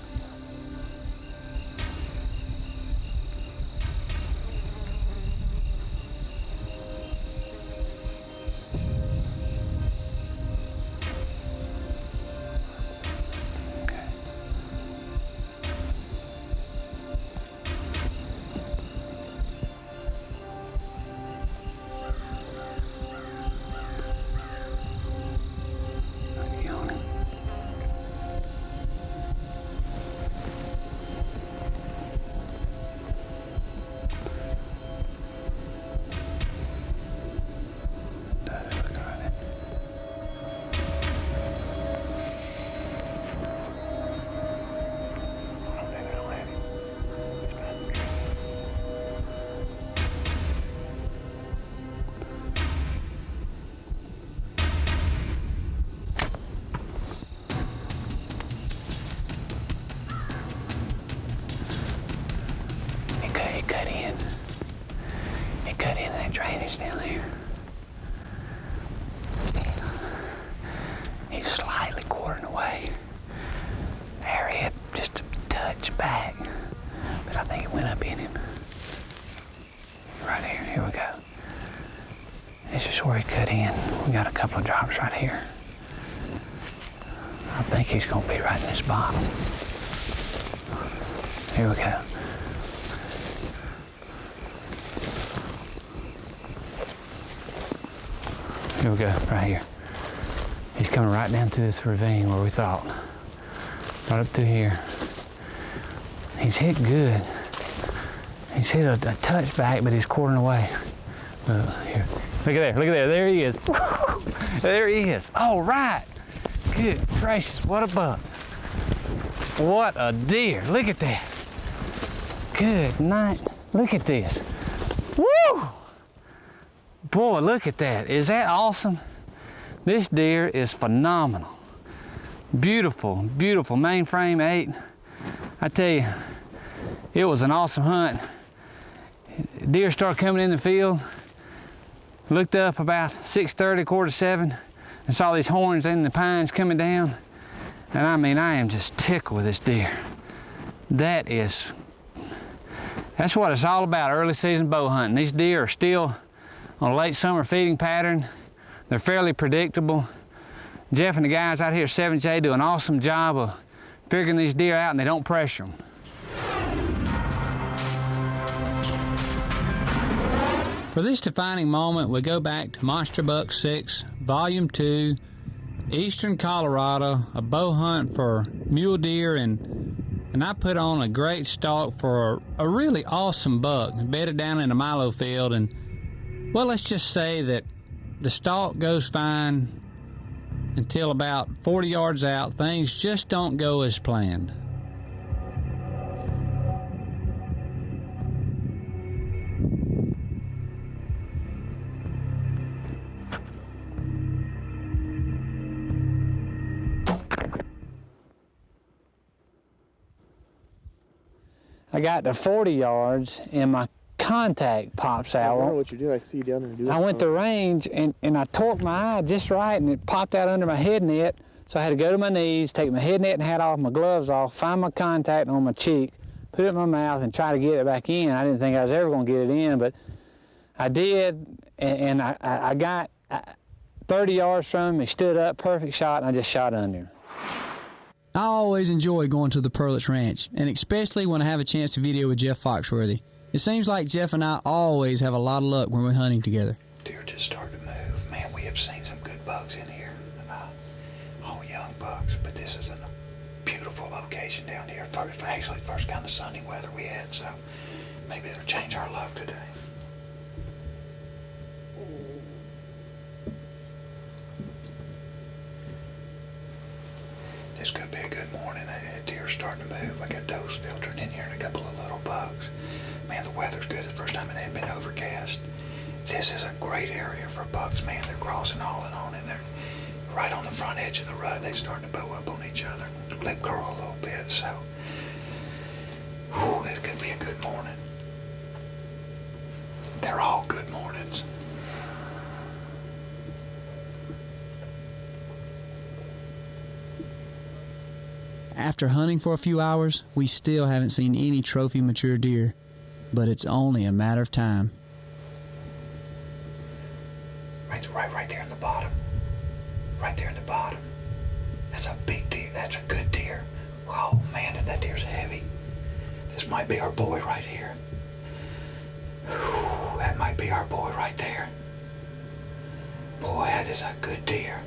Okay. Yawning. Does look right at me. I don't think I'll let him. He cut in. He cut in that drainage down there. He's slightly quartering away. Area just a touch back, but I think it went up in him. Right here we go. This is where he cut in. We got a couple of drops right here. I think he's gonna be right in this bottom. Here we go. Here we go, right here. He's coming right down through this ravine where we thought. Right up through here. He's hit good. He's hit a touch back, but he's quartering away. Here. Look at there, there he is. There he is. All right. Good gracious, what a buck. What a deer, look at that. Good night, look at this. Woo! Boy, look at that. Is that awesome? This deer is phenomenal. Beautiful, beautiful mainframe 8. I tell you, it was an awesome hunt. Deer started coming in the field. Looked up about 6:30, 6:45, and saw these horns in the pines coming down. And I mean, I am just tickled with this deer. That's what it's all about, early season bow hunting. These deer are still on a late summer feeding pattern. They're fairly predictable. Jeff and the guys out here at 7J do an awesome job of figuring these deer out, and they don't pressure them. For this defining moment, we go back to Monster Buck 6, Volume 2, Eastern Colorado, a bow hunt for mule deer, and I put on a great stalk for a really awesome buck, bedded down in a milo field, and well, let's just say that the stalk goes fine until about 40 yards out. Things just don't go as planned. I got to 40 yards and my contact pops out. I don't know what you're doing. I see you down there doing I went to range and I torqued my eye just right and it popped out under my head net. So I had to go to my knees, take my head net and hat off, my gloves off, find my contact on my cheek, put it in my mouth and try to get it back in. I didn't think I was ever going to get it in, but I did, and I got 30 yards from him. He stood up, perfect shot, and I just shot under him. I always enjoy going to the Perlitz Ranch, and especially when I have a chance to video with Jeff Foxworthy. It seems like Jeff and I always have a lot of luck when we're hunting together. Deer just started to move. Man, we have seen some good bucks in here. All young bucks, but this is a beautiful location down here. Actually, first kind of sunny weather we had, so maybe it'll change our luck today. This could be a good morning. Deer's starting to move. I got does filtering in here and a couple of little bucks. Man, the weather's good. The first time it hadn't been overcast. This is a great area for bucks, man. They're crossing all and on, and they're right on the front edge of the rut. They're starting to bow up on each other, lip curl a little bit, so it could be a good morning. They're all good mornings. After hunting for a few hours, we still haven't seen any trophy mature deer, but it's only a matter of time. Right there in the bottom. Right there in the bottom. That's a big deer. That's a good deer. Oh man, that deer's heavy. This might be our boy right here. That might be our boy right there. Boy, that is a good deer.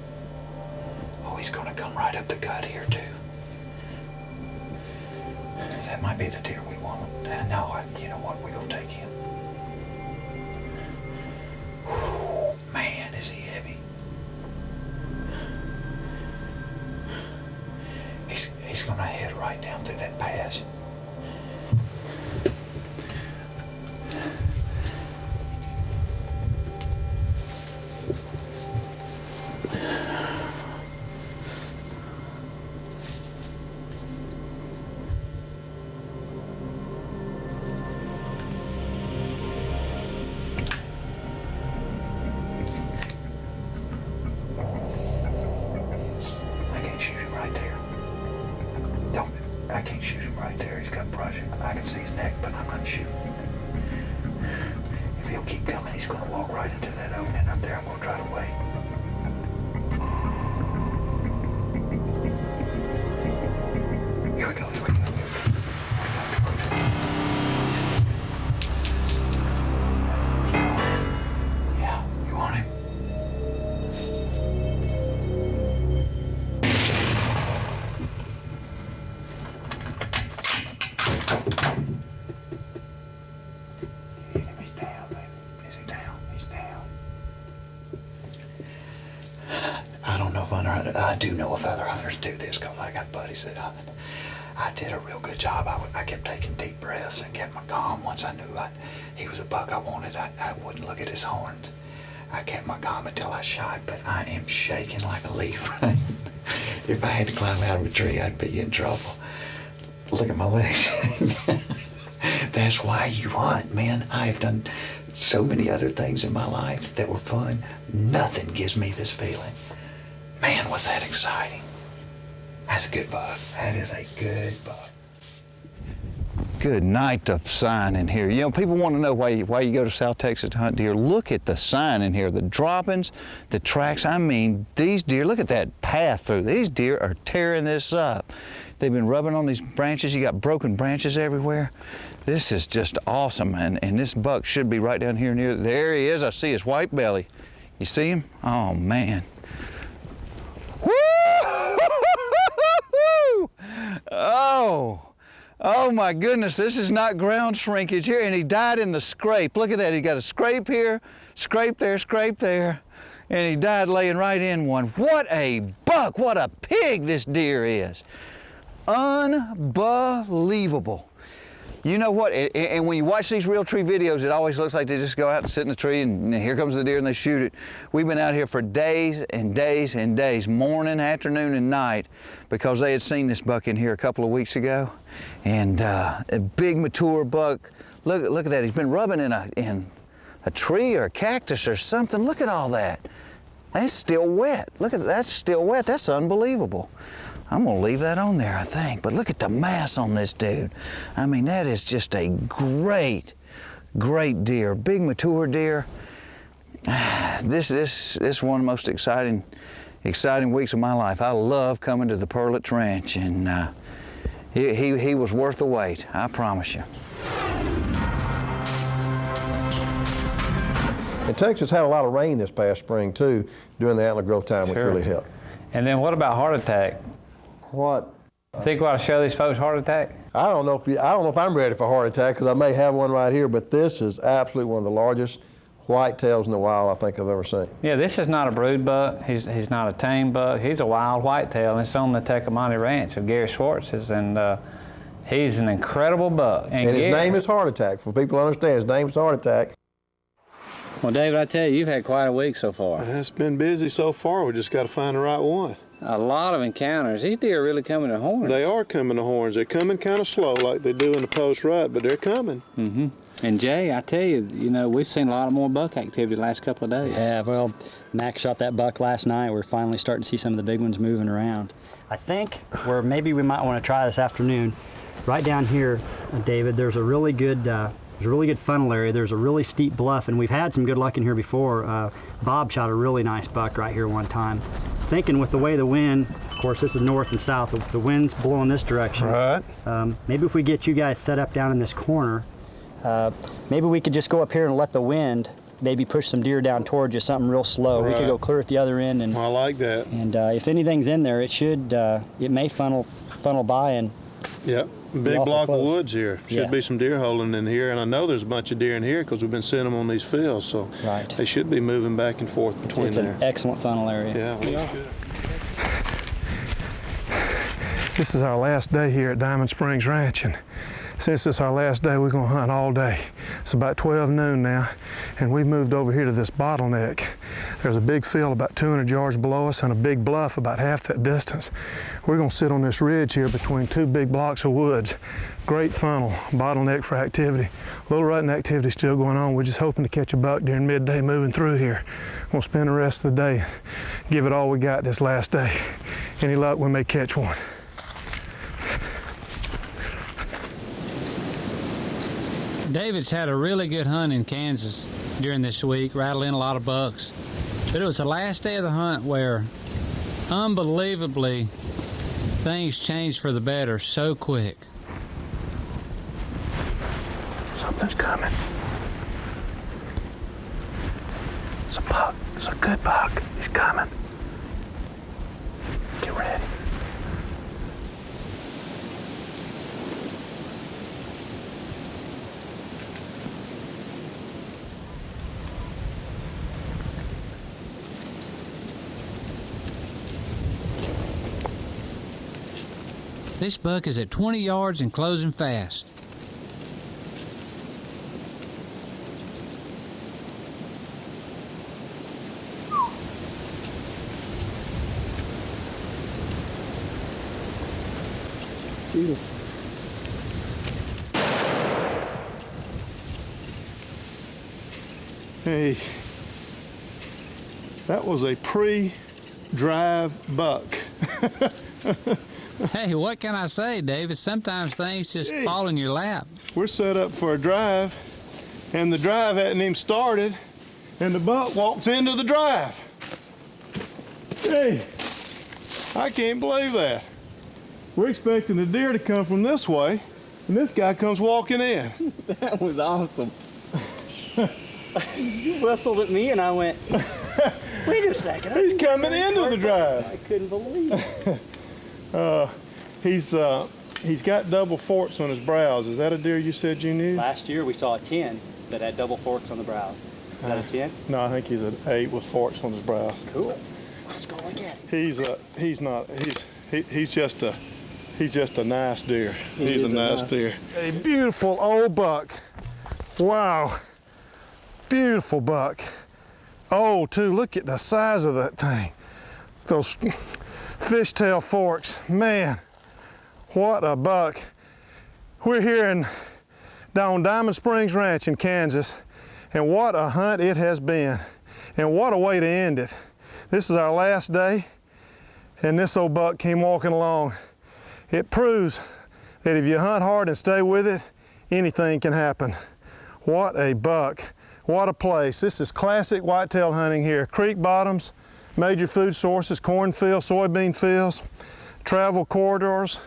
Oh, he's gonna come right up the gut here too. That might be the deer we want. No, you know what? We're gonna take him. Man, is he heavy. He's gonna head right down through that pass. I can't shoot him right there. He's got brush. I can see his neck, but I'm not shooting him. If he'll keep coming, he's going to walk right into that opening up there. I'm going to try to wait. Here we go, here we go, here we go. Yeah, you want him? He's down, baby. Is he down? He's down. I don't know if other hunters, I do know if other hunters do this because I got buddies that hunt. I did a real good job. I kept taking deep breaths and kept my calm. Once I knew he was a buck I wanted, I wouldn't look at his horns. I kept my calm until I shot, but I am shaking like a leaf. If I had to climb out of a tree, I'd be in trouble. Look at my legs. That's why you hunt, man. I've done so many other things in my life that were fun. Nothing gives me this feeling. Man, was that exciting. That's a good buck. That is a good buck. Good night of sign in here. You know, people want to know why you go to South Texas to hunt deer. Look at the sign in here, the droppings, the tracks. I mean, these deer, look at that path through. These deer are tearing this up. They've been rubbing on these branches. You got broken branches everywhere. This is just awesome, and this buck should be right down here near. There he is. I see his white belly. You see him? Oh, man. Woo! Oh my goodness, this is not ground shrinkage here, and he died in the scrape. Look at that, he got a scrape here, scrape there, and he died laying right in one. What a buck, what a pig this deer is. Unbelievable. You know what, and when you watch these RealTree videos, it always looks like they just go out and sit in the tree and here comes the deer and they shoot it. We've been out here for days and days and days, morning, afternoon, and night, because they had seen this buck in here a couple of weeks ago. And a big mature buck. Look at that, he's been rubbing in a tree or a cactus or something. Look at all that. That's still wet. Look at that, that's still wet. That's unbelievable. I'm gonna leave that on there, I think. But look at the mass on this dude. I mean, that is just a great, great deer, big mature deer. This is one of the most exciting weeks of my life. I love coming to the Pearlitz Ranch, and he was worth the wait, I promise you. And Texas had a lot of rain this past spring too, during the antler growth time, which really helped. And then what about heart attack? What? Think we ought to show these folks heart attack? I don't know if I'm ready for a heart attack, because I may have one right here, but this is absolutely one of the largest whitetails in the wild I think I've ever seen. Yeah, this is not a brood buck. He's not a tame buck. He's a wild whitetail, and it's on the Tecumseh Ranch of Gary Schwartz's, and he's an incredible buck. And his name is Heart Attack. For people to understand, his name is Heart Attack. Well, David, I tell you, you've had quite a week so far. It's been busy so far. We just got to find the right one. A lot of encounters. These deer are really coming to horns. They are coming to horns. They're coming kind of slow like they do in the post rut, but they're coming. Mm-hmm. And Jay, I tell you, we've seen a lot more buck activity the last couple of days. Yeah, well, Mac shot that buck last night. We're finally starting to see some of the big ones moving around. I think where maybe we might want to try this afternoon, right down here, David, there's a really good funnel area. There's a really steep bluff, and we've had some good luck in here before. Bob shot a really nice buck right here one time. Thinking with the way the wind, of course this is north and south, the wind's blowing this direction. Right. Maybe if we get you guys set up down in this corner, maybe we could just go up here and let the wind maybe push some deer down towards you, something real slow. Right. We could go clear at the other end. And I like that. And if anything's in there, it may funnel by and. Yep. Big block of woods here. Should be some deer holding in here, and I know there's a bunch of deer in here because we've been seeing them on these fields, so they should be moving back and forth between there. It's an excellent funnel area. Yeah. This is our last day here at Diamond Springs Ranch, and since it's our last day, we're gonna hunt all day. It's about 12 noon now, and we moved over here to this bottleneck. There's a big field about 200 yards below us and a big bluff about half that distance. We're gonna sit on this ridge here between two big blocks of woods. Great funnel, bottleneck for activity. A little rutting activity still going on. We're just hoping to catch a buck during midday moving through here. We'll spend the rest of the day, give it all we got this last day. Any luck, we may catch one. David's had a really good hunt in Kansas during this week, rattled in a lot of bucks. But it was the last day of the hunt where, unbelievably, things changed for the better so quick. Something's coming. It's a buck. It's a good buck. He's coming. Get ready. This buck is at 20 yards and closing fast. shoot him. Hey, that was a pre-drive buck. Hey, what can I say, David? Sometimes things just fall in your lap. We're set up for a drive, and the drive hadn't even started, and the buck walks into the drive. Hey, I can't believe that. We're expecting the deer to come from this way, and this guy comes walking in. That was awesome. You whistled at me and I went, wait a second. He's coming into the drive. I couldn't believe it. He's got double forks on his brows. Is that a deer you said you knew? Last year we saw a 10 that had double forks on the brows. Is that a 10? No, I think he's an 8 with forks on his brows. Cool. Let's go again. He's just a nice deer. He's a nice deer. A beautiful old buck. Wow. Beautiful buck. Oh, too, look at the size of that thing. Those fishtail forks. Man, what a buck. We're here down Diamond Springs Ranch in Kansas, and what a hunt it has been. And what a way to end it. This is our last day, and this old buck came walking along. It proves that if you hunt hard and stay with it, anything can happen. What a buck. What a place. This is classic whitetail hunting here. Creek bottoms, major food sources, cornfields, soybean fields, travel corridors,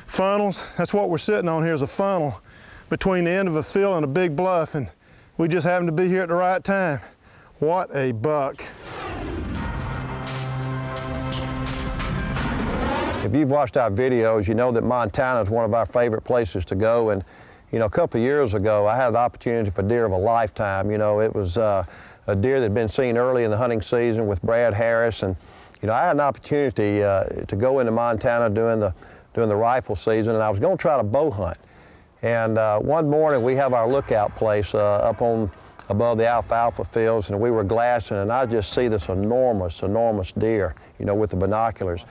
funnels. That's what we're sitting on here, is a funnel between the end of a field and a big bluff, and we just happened to be here at the right time. What a buck. If you've watched our videos, you know that Montana is one of our favorite places to go. And you know, a couple of years ago, I had an opportunity for deer of a lifetime. You know, it was a deer that had been seen early in the hunting season with Brad Harris, and you know, I had an opportunity to go into Montana during the rifle season, and I was going to try to bow hunt. And one morning, we have our lookout place up above the alfalfa fields, and we were glassing, and I just see this enormous deer, you know, with the binoculars.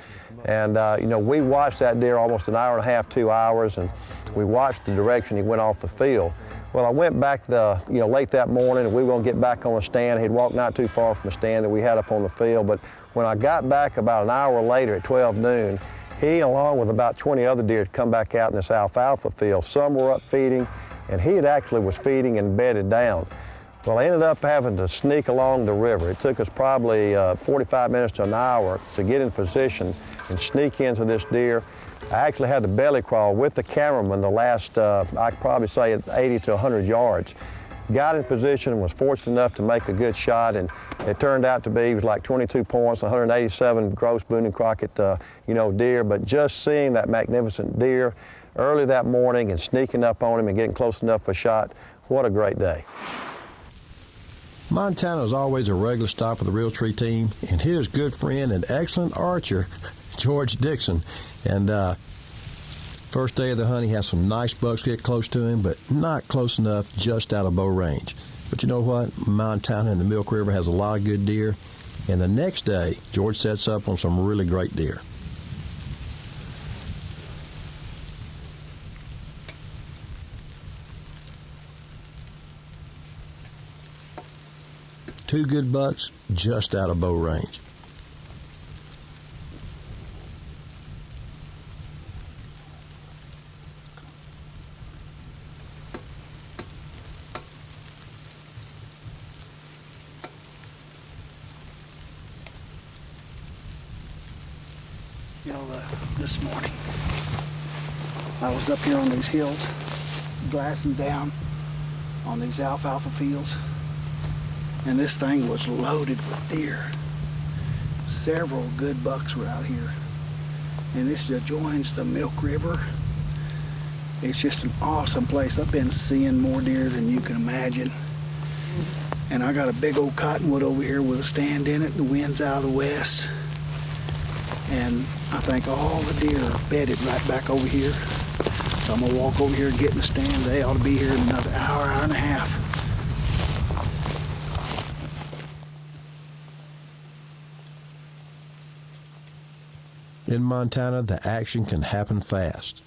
And you know, we watched that deer almost an hour and a half, 2 hours, and we watched the direction he went off the field. Well, I went back late that morning, and we were going to get back on the stand. He'd walked not too far from the stand that we had up on the field, but when I got back about an hour later at 12 noon, he, along with about 20 other deer, had come back out in this alfalfa field. Some were up feeding, and he actually was feeding and bedded down. Well, I ended up having to sneak along the river. It took us probably 45 minutes to an hour to get in position and sneak into this deer. I actually had to belly crawl with the cameraman the last, I could probably say 80 to 100 yards. Got in position and was fortunate enough to make a good shot, and it turned out to be, it was like 22 points, 187 gross Boone and Crockett, you know, deer. But just seeing that magnificent deer early that morning and sneaking up on him and getting close enough for a shot, what a great day. Montana is always a regular stop of the RealTree team, and his good friend and excellent archer, George Dixon. And first day of the hunt, he has some nice bucks get close to him, but not close enough just out of bow range. But you know what? Montana and the Milk River has a lot of good deer. And the next day, George sets up on some really great deer. Two good bucks just out of bow range. You know, this morning, I was up here on these hills, glassing down on these alfalfa fields, and this thing was loaded with deer. Several good bucks were out here. And this adjoins the Milk River. It's just an awesome place. I've been seeing more deer than you can imagine. And I got a big old cottonwood over here with a stand in it. The wind's out of the west. And I think all the deer are bedded right back over here. So I'm gonna walk over here and get in the stand. They ought to be here in another hour, hour and a half. In Montana, the action can happen fast.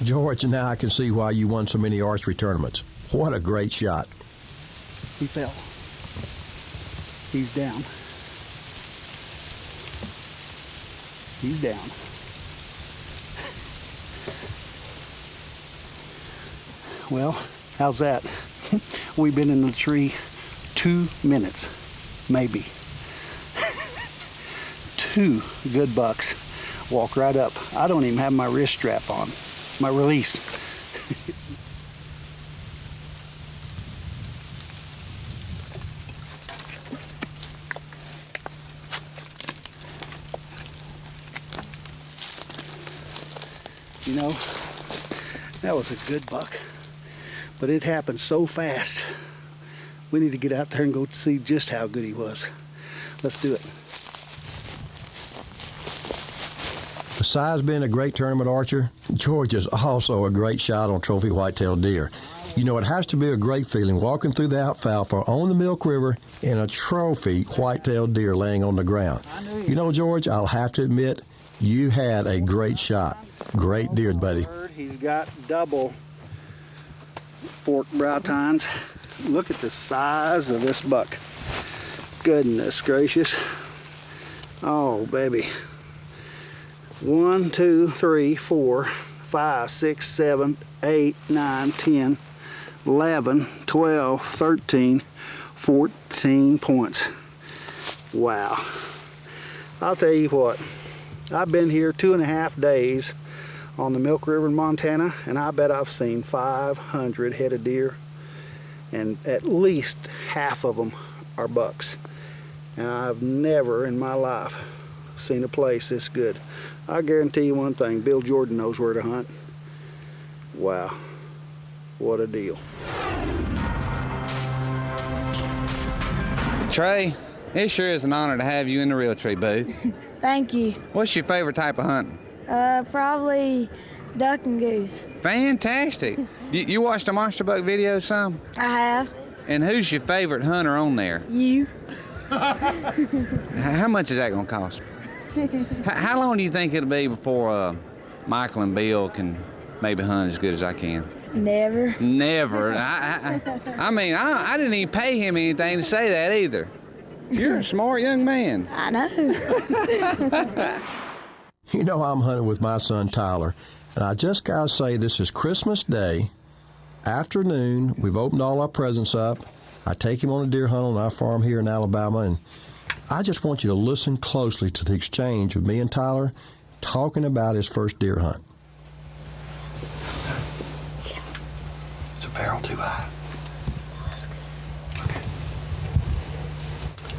George, now I can see why you won so many archery tournaments. What a great shot. He fell. He's down. He's down. Well, how's that? We've been in the tree 2 minutes, maybe. 2 good bucks. Walk right up. I don't even have my wrist strap on. My release. You know, that was a good buck, but it happened so fast. We need to get out there and go see just how good he was. Let's do it. Besides being a great tournament archer, George is also a great shot on trophy white-tailed deer. You know, it has to be a great feeling walking through the alfalfa on the Milk River and a trophy white-tailed deer laying on the ground. You know, George, I'll have to admit, you had a great shot. Great deer, buddy. He's got double forked brow tines. Look at the size of this buck. Goodness gracious. Oh, baby. 1, 2, 3, 4, 5, 6, 7, 8, 9, 10, 11, 12, 13, 14 points. Wow. I'll tell you what, I've been here 2.5 days on the Milk River in Montana, and I bet I've seen 500 head of deer, and at least half of them are bucks. And I've never in my life seen a place this good. I guarantee you one thing, Bill Jordan knows where to hunt. Wow, what a deal. Trey, it sure is an honor to have you in the RealTree booth. Thank you. What's your favorite type of hunting? Probably duck and goose. Fantastic. You watched the Monster Buck video some? I have. And who's your favorite hunter on there? You. How much is that gonna cost? How long do you think it'll be before Michael and Bill can maybe hunt as good as I can? Never. Never. I mean, I didn't even pay him anything to say that either. You're a smart young man. I know. You know, I'm hunting with my son Tyler, and I just gotta say, this is Christmas Day, afternoon. We've opened all our presents up. I take him on a deer hunt on our farm here in Alabama, and I just want you to listen closely to the exchange of me and Tyler talking about his first deer hunt. Is the barrel too high? That's good. Okay.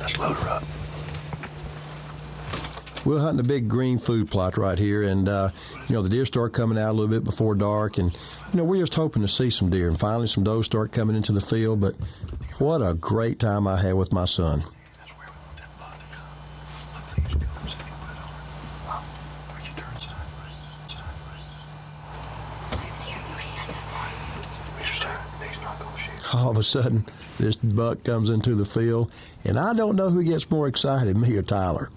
Let's load her up. We're hunting a big green food plot right here, and you know, the deer start coming out a little bit before dark, and you know, we're just hoping to see some deer, and finally some does start coming into the field. But what a great time I had with my son. All of a sudden, this buck comes into the field, and I don't know who gets more excited, me or Tyler.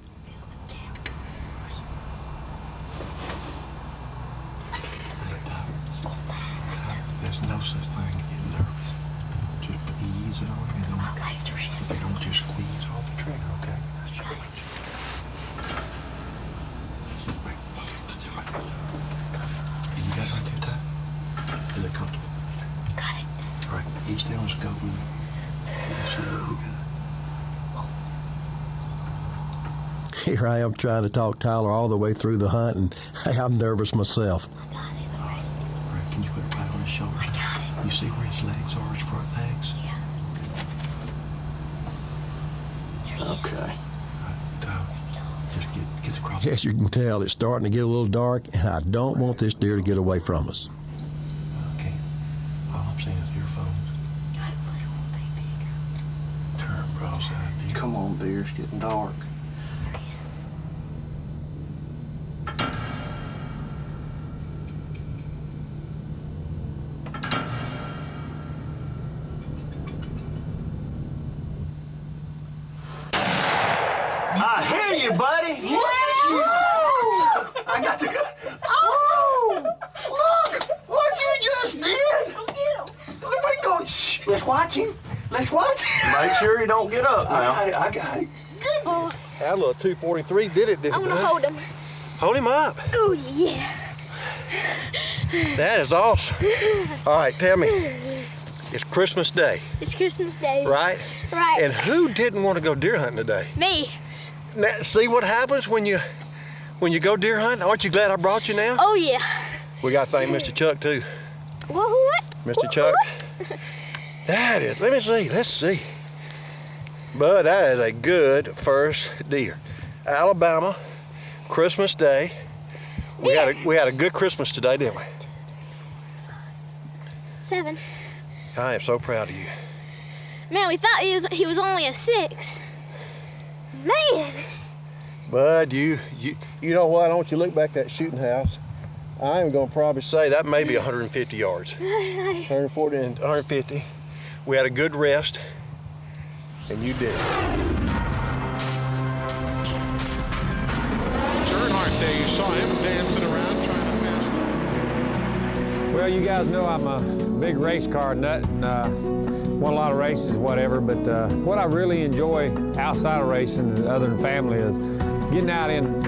There's no such thing as getting nervous. Just ease it on and don't just squeeze off the trigger, okay? Wait, you got it right there, Ty? Is it comfortable? Got it. All right, each down scope and see what we got. Here I am trying to talk Tyler all the way through the hunt, and hey, I'm nervous myself. All right, can you put it right on his shoulder? I got it. You see where his legs are, his front legs? Yeah. Okay. Just get across. As you can tell, it's starting to get a little dark, and I don't want this deer to get away from us. Okay. All I'm saying is earphones. I put it on way bigger. Turn broadside, deer. Come on, dear, it's getting dark. I hear you, buddy. Look at you. I got to go. Oh, look. Let's watch him. Let's watch him. Make sure he don't get up now. I got it. Oh. That little 243 did it, didn't it? I'm gonna hold him. Hold him up. Oh, yeah. That is awesome. All right, tell me. It's Christmas Day. It's Christmas Day. Right? Right. And who didn't want to go deer hunting today? Me. Now, see what happens when you go deer hunting? Aren't you glad I brought you now? Oh, yeah. We got to thank Mr. Chuck, too. What? Mr. Chuck. That is, let me see, let's see. But that is a good first deer. Alabama, Christmas Day. We had a good Christmas today, didn't we? 7. I am so proud of you. Man, we thought he was only a 6. Man. Bud, you know what? Don't you look back at that shooting house? I'm gonna probably say that may be 150 yards. 140 and 150. We had a good rest, and you did. Earnhardt Day, you saw him dancing around trying to pass. Well, you guys know I'm a big race car nut and won a lot of races, whatever, but what I really enjoy outside of racing, other than family, is getting out and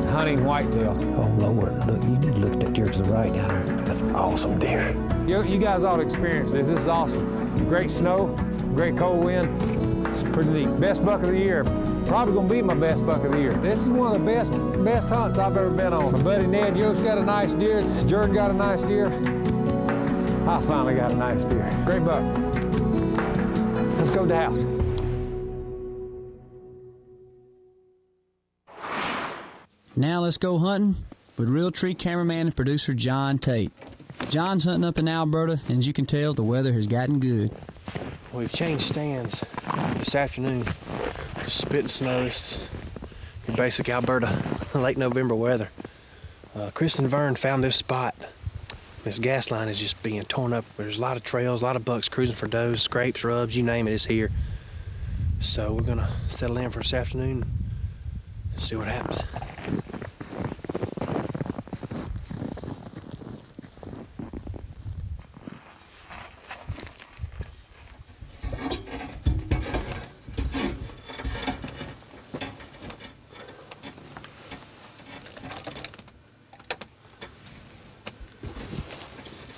hunting whitetail. Oh, Lord, look, you need to look at that deer to the right down there. That's an awesome deer. You guys ought to experience this. This is awesome. Great snow, great cold wind. It's pretty neat. Best buck of the year. Probably gonna be my best buck of the year. This is one of the best hunts I've ever been on. My buddy Ned Yost got a nice deer. Jordan got a nice deer. I finally got a nice deer. Great buck. Let's go to the house. Now let's go hunting with RealTree cameraman and producer John Tate. John's hunting up in Alberta, and as you can tell, the weather has gotten good. We've changed stands this afternoon. Spitting snow. This is basic Alberta late November weather. Chris and Vern found this spot. This gas line is just being torn up. There's a lot of trails, a lot of bucks cruising for does, scrapes, rubs, you name it, it's here. So we're gonna settle in for this afternoon and see what happens.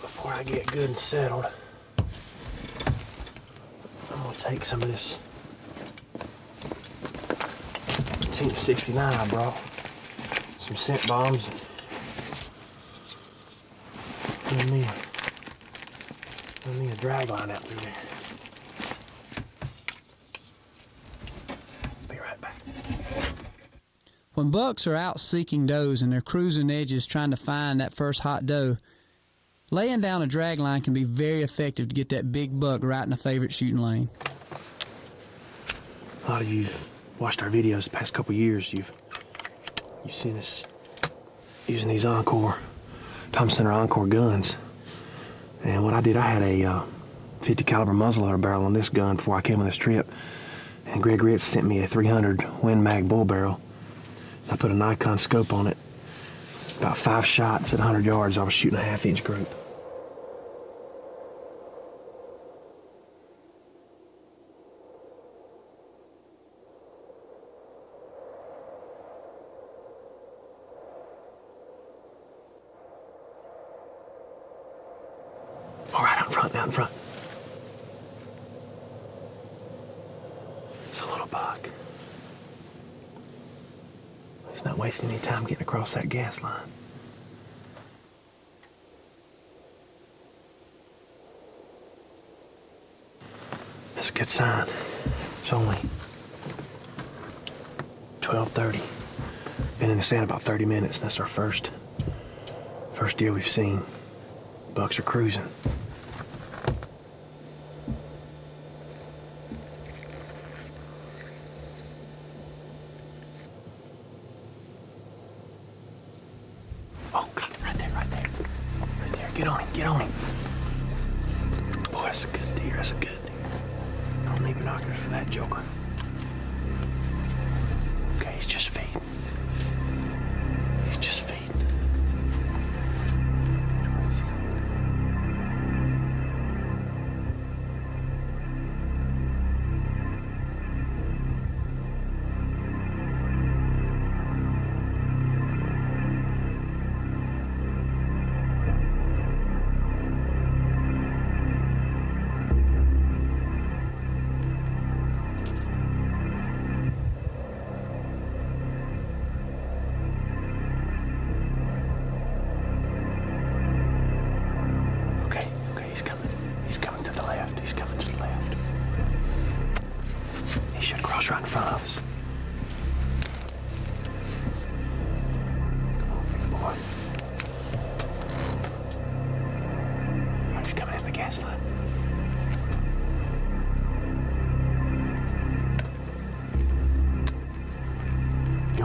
Before I get good and settled, I'm gonna take some of this 69 I brought, some scent bombs, and me a drag line out through there. Be right back. When bucks are out seeking does and they're cruising edges trying to find that first hot doe, laying down a drag line can be very effective to get that big buck right in a favorite shooting lane. A lot of you watched our videos the past couple years. You've seen us using these Encore, Thompson Center Encore guns. And what I did, I had a 50 caliber muzzleloader barrel on this gun before I came on this trip. And Greg Ritz sent me a 300 Win Mag bull barrel. I put a Nikon scope on it. About 5 shots at 100 yards, I was shooting a 1/2-inch group. All right, out in front. It's a little buck. He's not wasting any time getting across that gas line. That's a good sign. It's only 12:30. Been in the stand about 30 minutes, and that's our first deer we've seen. Bucks are cruising. Oh, God, right there. Right there. Get on him. Boy, that's a good deer, I don't need binoculars for that joker. Okay, he's just feeding.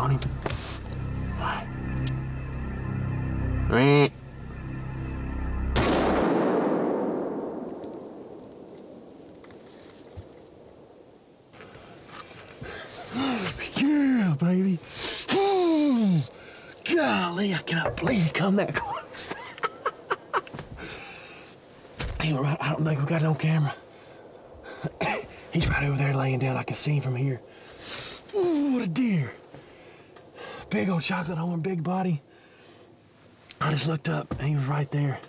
on him. Right. Yeah, baby. Golly, I cannot believe you come that close. He was right. I don't think we got it on camera. He's right over there laying down. I can see him from here. Ooh, what a deer. Big old chocolate horn, big body. I just looked up and he was right there.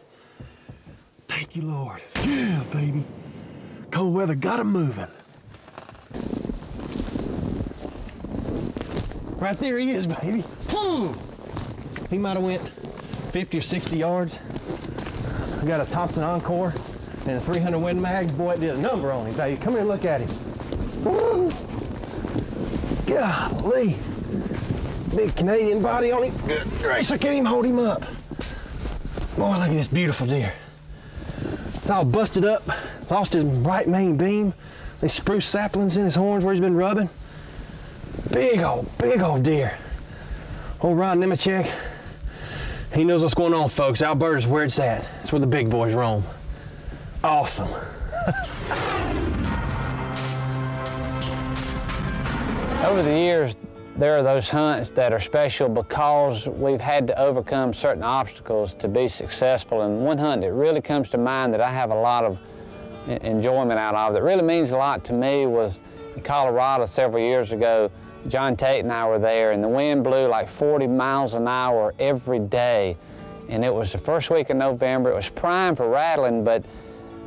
Thank you, Lord. Yeah, baby. Cold weather got him moving. Right there he is, baby. He might have went 50 or 60 yards. I got a Thompson Encore and a 300 Win Mag. Boy, it did a number on him, baby. Come here and look at him. Woo! Golly. Big Canadian body on him. Good grace, I can't even hold him up. Boy, look at this beautiful deer. It's all busted up, lost his right main beam. These spruce saplings in his horns where he's been rubbing. Big old deer. Old Ron Nemechek, he knows what's going on, folks. Alberta's where it's at. It's where the big boys roam. Awesome. Over the years, there are those hunts that are special because we've had to overcome certain obstacles to be successful. And one hunt that really comes to mind that I have a lot of enjoyment out of, that really means a lot to me, was in Colorado several years ago. John Tate and I were there, and the wind blew like 40 miles an hour every day. And it was the first week of November. It was prime for rattling, but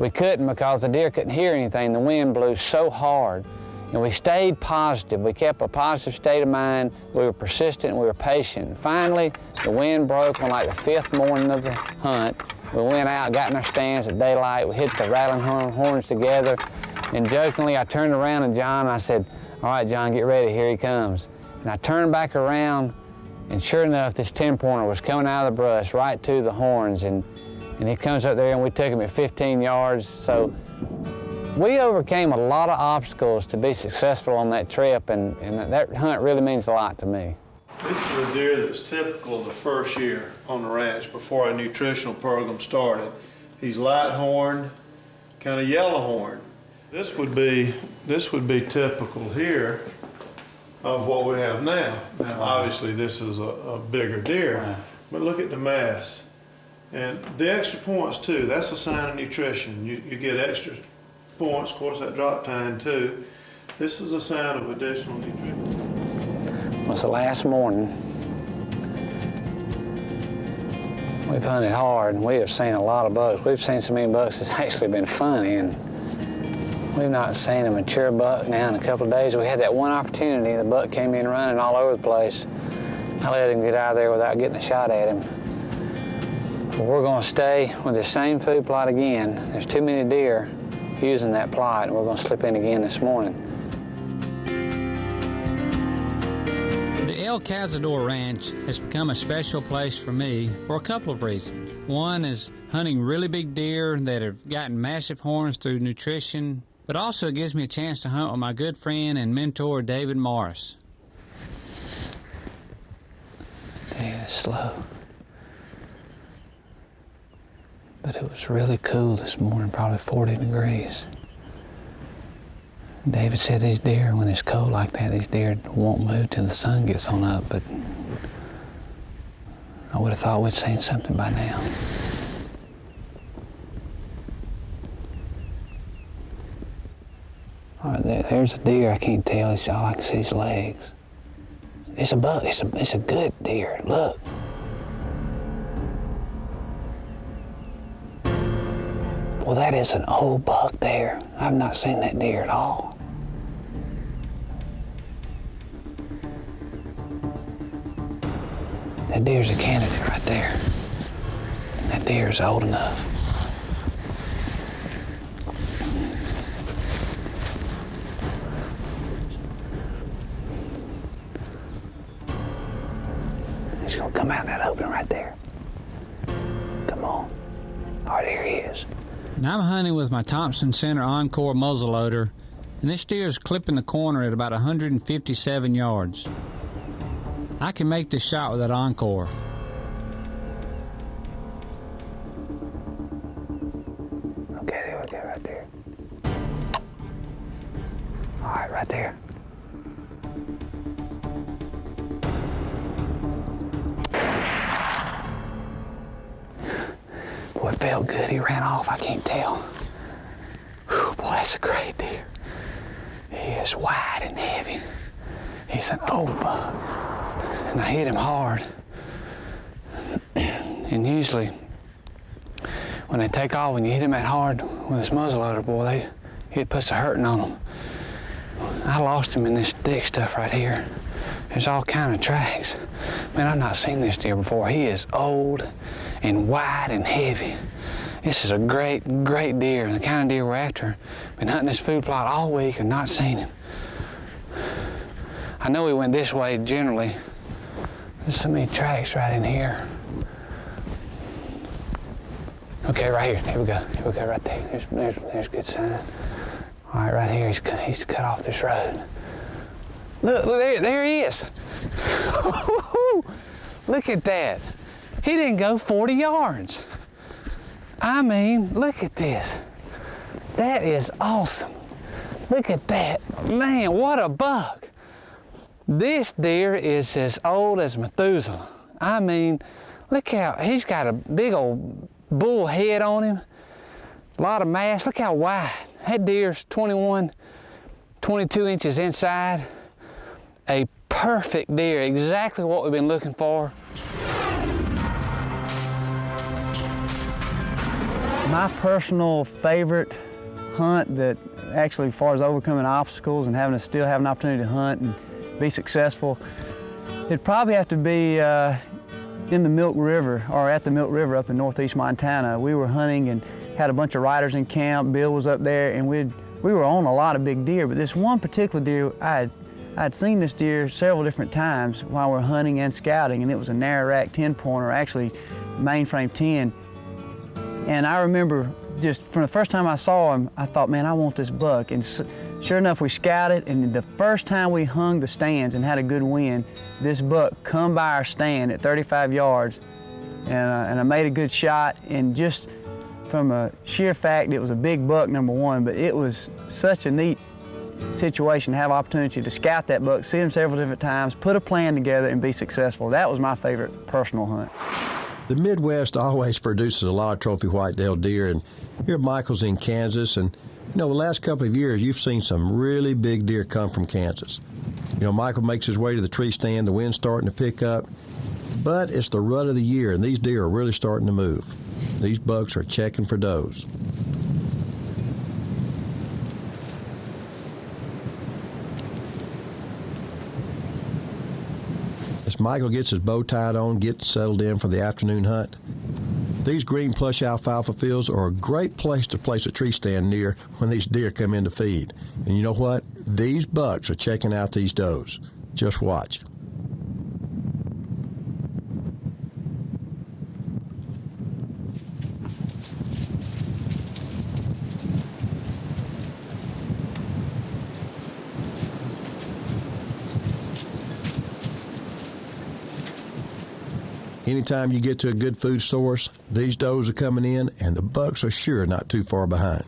we couldn't because the deer couldn't hear anything. The wind blew so hard. And we stayed positive. We kept a positive state of mind. We were persistent, we were patient. Finally, the wind broke on like the 5th morning of the hunt. We went out, got in our stands at daylight. We hit the rattling horns together. And jokingly, I turned around to John and I said, "All right, John, get ready, here he comes." And I turned back around, and sure enough, this 10-pointer was coming out of the brush right to the horns. And he comes up there, and we took him at 15 yards. So we overcame a lot of obstacles to be successful on that trip, and that hunt really means a lot to me. This is a deer that's typical of the first year on the ranch before our nutritional program started. He's light horned, kind of yellow horned. This would be typical here of what we have now. Now, obviously, this is a bigger deer, but look at the mass. And the extra points, too, that's a sign of nutrition. You get extra points, of course, that drop time, too. This is a sign of additional nutrition. It was the last morning. We've hunted hard, and we have seen a lot of bucks. We've seen so many bucks, it's actually been funny. And we've not seen a mature buck now in a couple of days. We had that one opportunity. The buck came in running all over the place. I let him get out of there without getting a shot at him. But we're going to stay with the same food plot again. There's too many deer using that plot, and we're going to slip in again this morning. The El Cazador Ranch has become a special place for me for a couple of reasons. One is hunting really big deer that have gotten massive horns through nutrition, but also it gives me a chance to hunt with my good friend and mentor, David Morris. Take it slow. But it was really cool this morning, probably 40 degrees. David said these deer, when it's cold like that, these deer won't move till the sun gets on up, but I would have thought we'd seen something by now. All right, there's a deer. I can't tell. It's all I can see is legs. It's a buck. It's a good deer. Look. Well, that is an old buck there. I've not seen that deer at all. That deer's a candidate right there. That deer is old enough. He's gonna come out in that opening right there. Come on. All right, here he is. Now I'm hunting with my Thompson Center Encore muzzleloader, and this deer is clipping the corner at about 157 yards. I can make this shot with that Encore. Okay, there we go, right there. All right, right there. Boy, it felt good. He ran off, I can't tell. Whew, boy, that's a great deer. He is wide and heavy. He's an old buck. And I hit him hard. And usually, when they take off, when you hit him that hard with this muzzleloader, boy, it puts a hurting on them. I lost him in this thick stuff right here. There's all kind of tracks. Man, I've not seen this deer before. He is old and wide and heavy. This is a great, great deer, the kind of deer we're after. Been hunting this food plot all week and not seen him. I know he went this way generally. There's so many tracks right in here. Okay, right here. Here we go. Here we go, right there. There's a good sign. All right, right here. He's cut off this road. Look, there he is. Look at that. He didn't go 40 yards. I mean, look at this. That is awesome. Look at that. Man, what a buck. This deer is as old as Methuselah. I mean, look how, he's got a big old bull head on him. A lot of mass. Look how wide. That deer's 21, 22 inches inside. A perfect deer, exactly what we've been looking for. My personal favorite hunt that actually, as far as overcoming obstacles and having to still have an opportunity to hunt and be successful, it'd probably have to be in the Milk River, or at the Milk River up in northeast Montana. We were hunting and had a bunch of riders in camp. Bill was up there, and we were on a lot of big deer, but this one particular deer, I'd seen this deer several different times while we're hunting and scouting, and it was a narrow rack 10-pointer, actually mainframe 10. And I remember just from the first time I saw him, I thought, man, I want this buck. And sure enough, we scouted, and the first time we hung the stands and had a good wind, this buck come by our stand at 35 yards, and I made a good shot. And just from a sheer fact, it was a big buck, number one, but it was such a neat situation to have opportunity to scout that buck, see him several different times, put a plan together, and be successful. That was my favorite personal hunt. The Midwest always produces a lot of trophy white-tailed deer, and here Michael's in Kansas, and you know, the last couple of years you've seen some really big deer come from Kansas. You know, Michael makes his way to the tree stand, the wind's starting to pick up, but it's the rut of the year, and these deer are really starting to move. These bucks are checking for does. As Michael gets his bow tied on, gets settled in for the afternoon hunt, these green plush alfalfa fields are a great place to place a tree stand near when these deer come in to feed. And you know what? These bucks are checking out these does. Just watch. Anytime you get to a good food source, these does are coming in, and the bucks are sure not too far behind.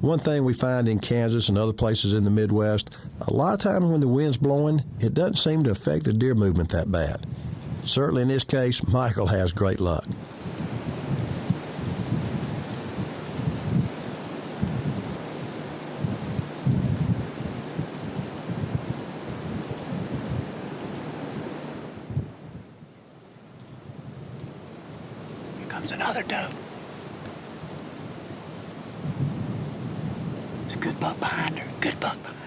One thing we find in Kansas and other places in the Midwest, a lot of times when the wind's blowing, it doesn't seem to affect the deer movement that bad. Certainly in this case, Michael has great luck. Another doe. There's a good buck behind her. Good buck behind her.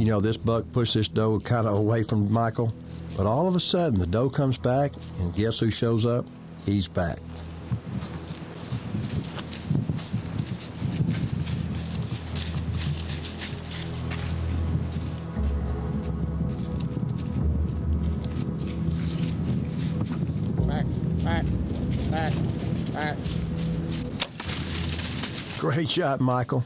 You know, this buck pushed this doe kind of away from Michael, but all of a sudden the doe comes back, and guess who shows up? He's back. Back. Great shot, Michael.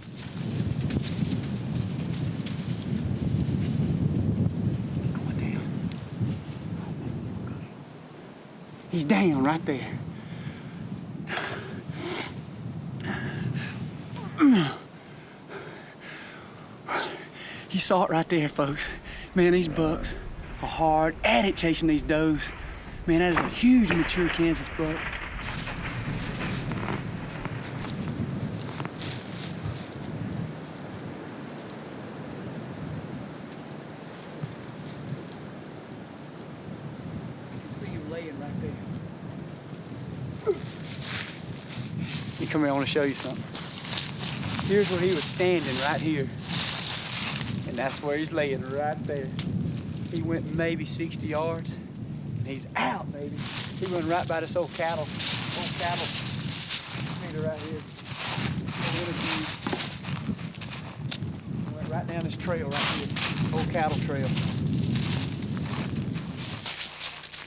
He's down right there. You saw it right there, folks. Man, these bucks are hard at it chasing these does. Man, that is a huge mature Kansas buck. Come here, I want to show you something. Here's where he was standing, right here. And that's where he's laying, right there. He went maybe 60 yards, and he's out, baby. He went right by this old cattle feeder right here. He went right down this trail right here, old cattle trail.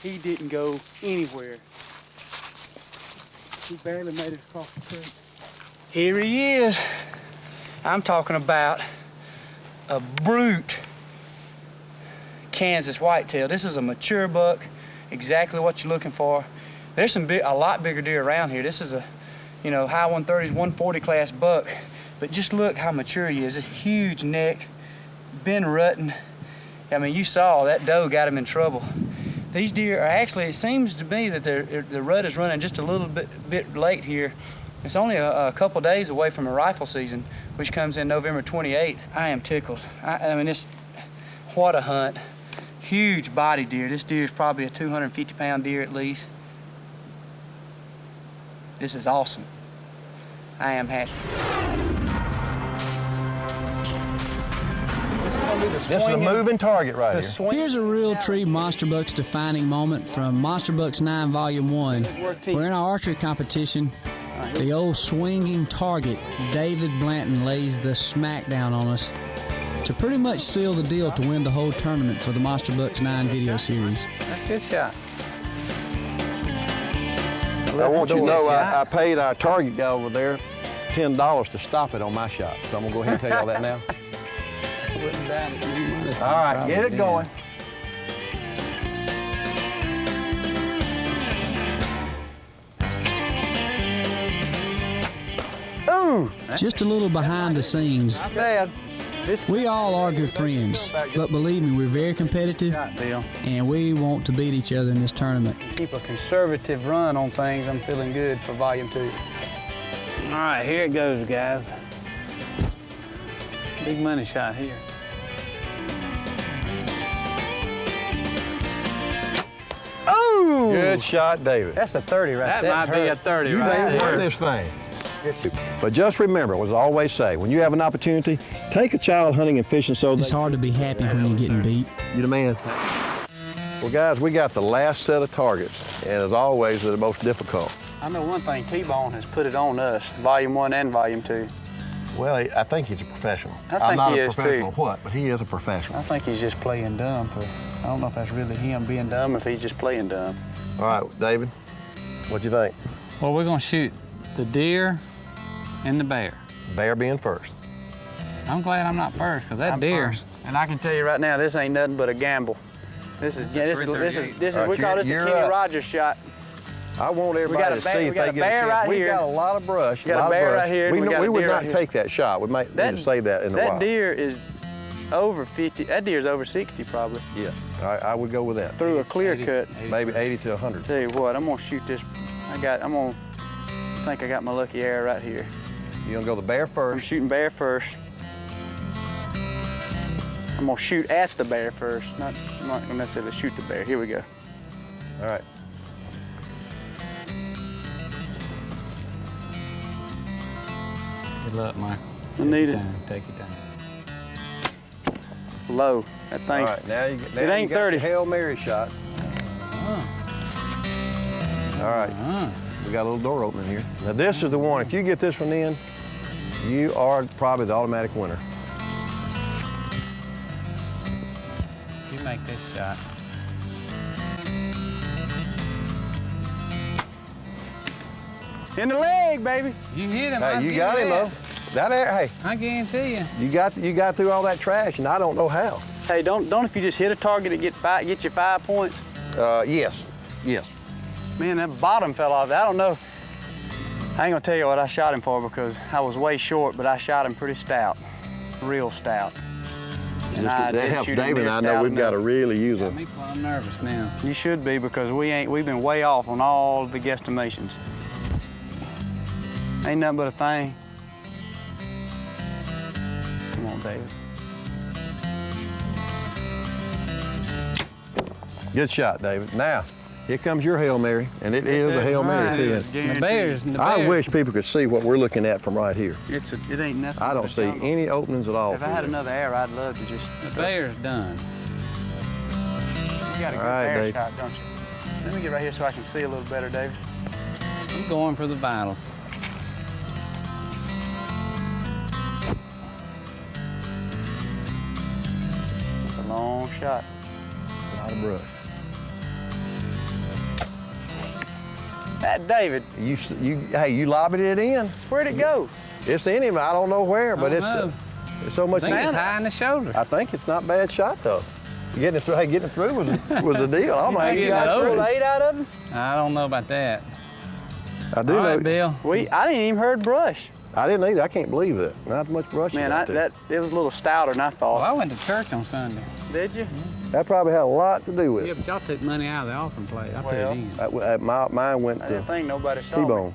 He didn't go anywhere. He barely made it across the creek. Here he is. I'm talking about a brute Kansas whitetail. This is a mature buck, exactly what you're looking for. There's a lot bigger deer around here. This is a, high 130s, 140 class buck. But just look how mature he is. A huge neck, been rutting. I mean, you saw that doe got him in trouble. These deer are actually, it seems to me that the rut is running just a little bit late here. It's only a couple days away from a rifle season, which comes in November 28th. I am tickled. I mean, what a hunt. Huge body deer. This deer is probably a 250-pound deer at least. This is awesome. I am happy. This is a moving target right here. Here's a RealTree Monster Bucks defining moment from Monster Bucks 9 Volume 1. We're in our archery competition. The old swinging target, David Blanton, lays the smackdown on us to pretty much seal the deal to win the whole tournament for the Monster Bucks 9 video series. That's a good shot. I want you to know I paid our target guy over there $10 to stop it on my shot. So I'm going to go ahead and tell you all that now. All right, get it going. Ooh! Just a little behind the scenes. Not bad. We all are good friends, but believe me, we're very competitive, and we want to beat each other in this tournament. Keep a conservative run on things. I'm feeling good for Volume 2. All right, here it goes, guys. Big money shot here. Oh! Good shot, David. That's a 30 right there. That might be a 30 you right there. You won this thing. But just remember, as I always say, when you have an opportunity, take a child hunting and fishing so it's hard to be happy when you're getting beat. You're the man. Well, guys, we got the last set of targets, and as always, they're the most difficult. I know one thing, T-Bone has put it on us, Volume 1 and Volume 2. Well, I think he's a professional. I think I'm not he a is professional too. what, but he is a professional. I think he's just playing dumb. I don't know if that's really him being dumb or if he's just playing dumb. All right, David, what do you think? Well, we're gonna shoot the deer and the bear. Bear being first. I'm glad I'm not first, because that deer. First. And I can tell you right now, this ain't nothing but a gamble. This is Right, we call this the Kenny Rogers shot. I want everybody to see if they get a chance. We got a lot of brush. We got a bear right here. We would not take that shot. We might need to say that in a while. That deer is over 50. That deer is over 60 probably. Yeah, I would go with that. Through a clear cut. Maybe 80 to 100. Tell you what, I'm gonna shoot this. I think I got my lucky arrow right here. You gonna go the bear first? I'm shooting bear first. I'm gonna shoot at the bear first. I'm not gonna necessarily shoot the bear. Here we go. All right. Good luck, Mike. I need it. Take your time. low. That thing's, all right, now you it ain't got 30. The Hail Mary shot. All right, we got a little door opening here. Now this is the one, if you get this one in, you are probably the automatic winner. You make this shot. In the leg, baby. You hit him. Hey, you got him though. That air, hey. I guarantee you. You got through all that trash, and I don't know how. Hey, don't if you just hit a target, it get you 5 points. Yes. Man, that bottom fell off. I don't know. I ain't gonna tell you what I shot him for because I was way short, but I shot him pretty stout, real stout. And that helps David and I know we've got to really use them. I'm nervous now. You should be because we've been way off on all the guesstimations. Ain't nothing but a thing. Come on, David. Good shot, David. Now, here comes your Hail Mary, and it is a Hail Mary too. The bears. I wish people could see what we're looking at from right here. It ain't nothing. I don't see any openings at all. If I had another arrow, I'd love to just. The bear's done. You got a good bear shot, don't you? Let me get right here so I can see a little better, David. I'm going for the vitals. It's a long shot. A lot of brush. That David. Hey, you lobbied it in. Where'd it go? It's in him. I don't know where, but it's so much. I think it's high in the shoulder. I think it's not a bad shot though. Getting it through was a deal. I don't know how you got through. 8 out of them? I don't know about that. I do know. All right, Bill. I didn't even heard brush. I didn't either. I can't believe it. Not much brush. Man, it was a little stouter than I thought. Well, I went to church on Sunday. Did you? That probably had a lot to do with Yeah, it. but y'all took money out of the offering plate. I put it in. Mine went I to didn't think nobody saw me. T-bone.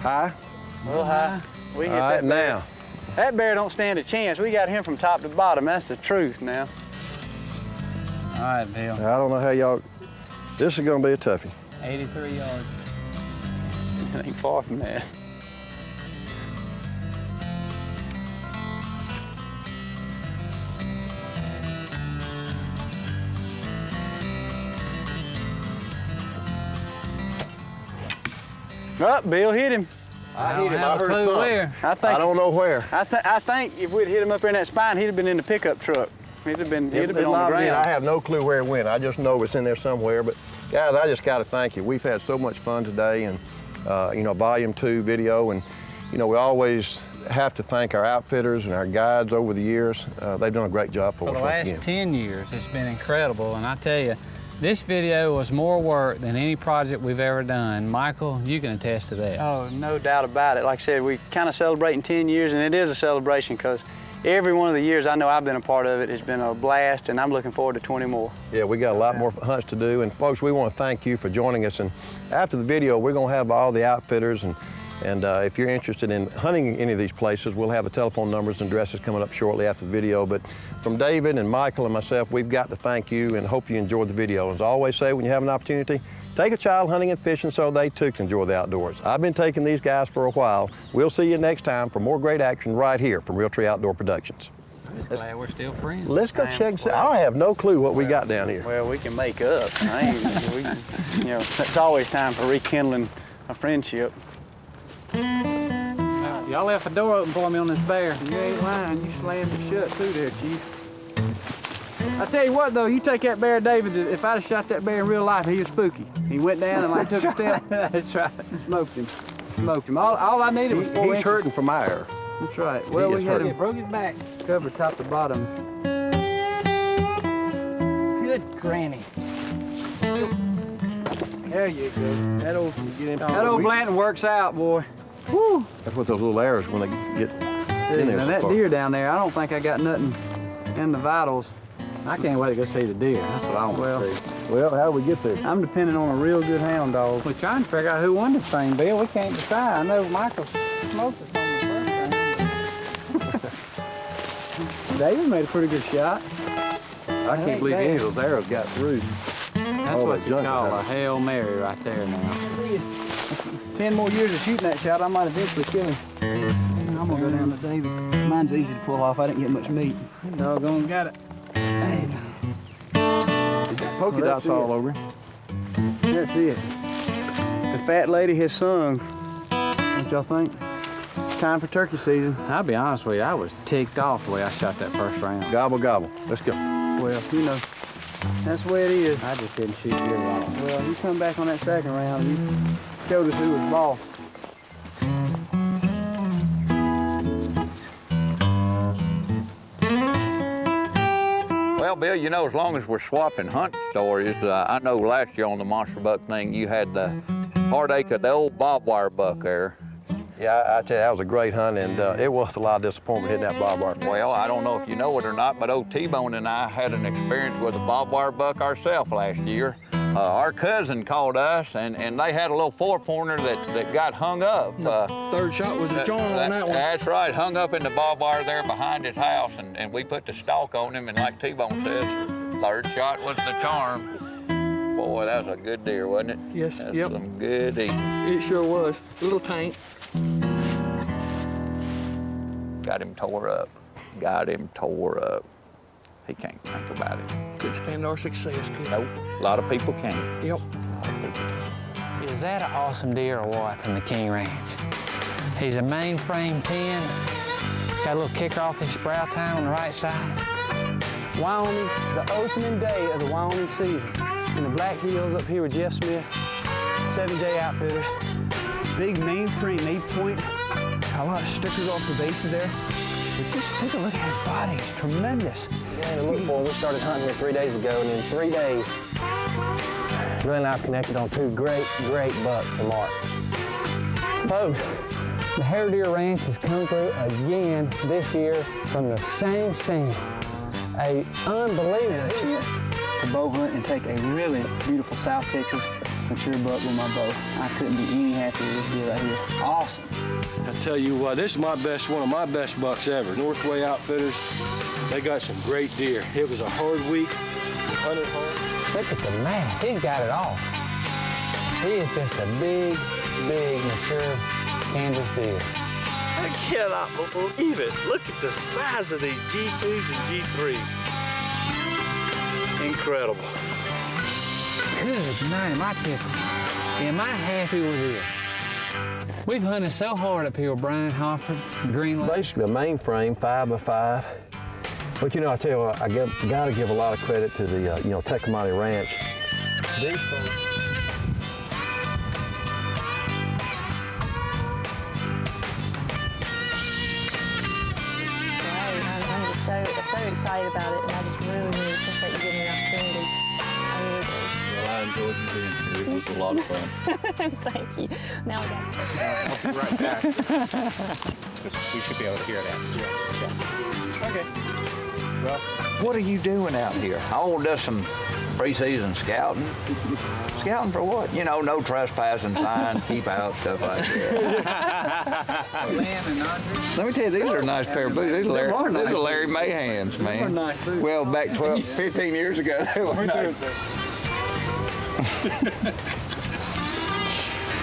High? A little high. We hit All right, that bear. now. That bear don't stand a chance. We got him from top to bottom. That's the truth now. All right, Bill. I don't know how y'all. This is going to be a toughie. 83 yards. It ain't far from that. Up, Bill hit him. I hit him. I heard a thump. Where? I don't know where. I think if we'd hit him up there in that spine, he'd have been in the pickup truck. He'd have been on the ground. I have no clue where it went. I just know it's in there somewhere. But guys, I just got to thank you. We've had so much fun today, and Volume 2 video, and we always have to thank our outfitters and our guides over the years. They've done a great job for us the once again. last 10 years, it's been incredible, and I tell you, this video was more work than any project we've ever done. Michael, you can attest to that. Oh, no doubt about it. Like I said, we're kind of celebrating 10 years, and it is a celebration because every one of the years I know I've been a part of it has been a blast, and I'm looking forward to 20 more. Yeah, we got a lot more hunts to do, and folks, we want to thank you for joining us. And after the video, we're going to have all the outfitters, and if you're interested in hunting any of these places, we'll have the telephone numbers and addresses coming up shortly after the video. But from David and Michael and myself, we've got to thank you and hope you enjoyed the video. As I always say, when you have an opportunity, take a child hunting and fishing so they too can enjoy the outdoors. I've been taking these guys for a while. We'll see you next time for more great action right here from RealTree Outdoor Productions. I'm just glad we're still friends. Let's go check and see. I have no clue what we got down here. Well, we can make up. It's always time for rekindling a friendship. Y'all left the door open for me on this bear. You ain't lying. You slammed it shut through there, Chief. I tell you what, though, you take that bear, David, if I'd have shot that bear in real life, he was spooky. He went down and took a step. That's right. Smoked him. All I needed was 4 inches. He's hurting from ire. That's right. Well, we had him broke his back. covered top to bottom. Good granny. There you go. That old Blanton works out, boy. Woo! That's what those little arrows when they get in there. Now that deer down there, I don't think I got nothing in the vitals. I can't wait to go see the deer. That's what I want to see. Well, how do we get there? I'm depending on a real good hound dog. We're trying to figure out who won this thing, Bill. We can't decide. I know Michael smoked us on the first time. David made a pretty good shot. I can't believe any of those arrows got through. That's what you call a Hail Mary right there now. 10 more years of shooting that shot, I might eventually kill him. I'm gonna go down to David. Mine's easy to pull off. I didn't get much meat. Doggone got it. Hey. Polka dots all over. That's it. The fat lady has sung. What y'all think? Time for turkey season. I'll be honest with you, I was ticked off the way I shot that first round. Gobble, gobble. Let's go. Well, you know, that's the way it is. I just didn't shoot your wrong. Well, you come back on that second round and you showed us who was boss. Well, Bill, you know, as long as we're swapping hunt stories, I know last year on the monster buck thing, you had the heartache of the old barbed wire buck there. Yeah, I tell you, that was a great hunt, and it was a lot of disappointment hitting that barbed wire. Well, I don't know if you know it or not, but old T-Bone and I had an experience with a barbed wire buck ourselves last year. Our cousin called us, and they had a little four-pointer that got hung up. Third shot was a charm on that one. That's right, hung up in the barbed wire there behind his house, and we put the stalk on him, and like T-Bone says, third shot was the charm. Boy, that was a good deer, wasn't it? Yes, That's yep. some good eating. It sure was. A little tank. Got him tore up. Got him tore up. He can't think about it. Could stand our success, kid. Nope, a lot of people can't. Yep. Is that an awesome deer or what from the King Ranch? He's a mainframe 10. Got a little kicker off his brow tine on the right side. Wyoming, the opening day of the Wyoming season. In the Black Hills up here with Jeff Smith, 7J Outfitters. Big mainframe 8-point. Got a lot of stickers off the bases there. But just take a look at his body. It's tremendous. Yeah, to look for. We started hunting here 3 days ago, and in 3 days, Glenn and I connected on two great bucks for Mark. Folks, the Hair Deer Ranch has come through again this year from the same scene. A unbelievable to bow hunt and take a really beautiful South Texas mature buck with my bow. I couldn't be any happier with this deer right here. Awesome. I tell you what, this is one of my best bucks ever. Northway Outfitters, they got some great deer. It was a hard week, hunted hard. Look at the man, he's got it all. He is just a big, mature Kansas deer. I cannot believe it. Look at the size of these G2s and G3s. Incredible. Good night, my pickle. Am I happy with this? We've hunted so hard up here with Brian Hofford, Greenland. Basically a mainframe 5x5. But you know, I tell you what, I gotta give a lot of credit to the Tecumseh Ranch. These folks. I'm so excited about it, and I just really appreciate you giving me the opportunity. I really do. Well, I enjoyed you being here. It was a lot of fun. Thank you. Now we got to I'll be right back. We should be able to hear that. Yeah. Okay. Well, what are you doing out here? I does some pre-season scouting. Scouting for what? You know, no trespassing signs, keep out, stuff like that. Let me tell you, these are a nice pair of boots. These are Larry Mahans, man. Nice boots. Well, back 15 years ago, they were nice.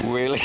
Willie.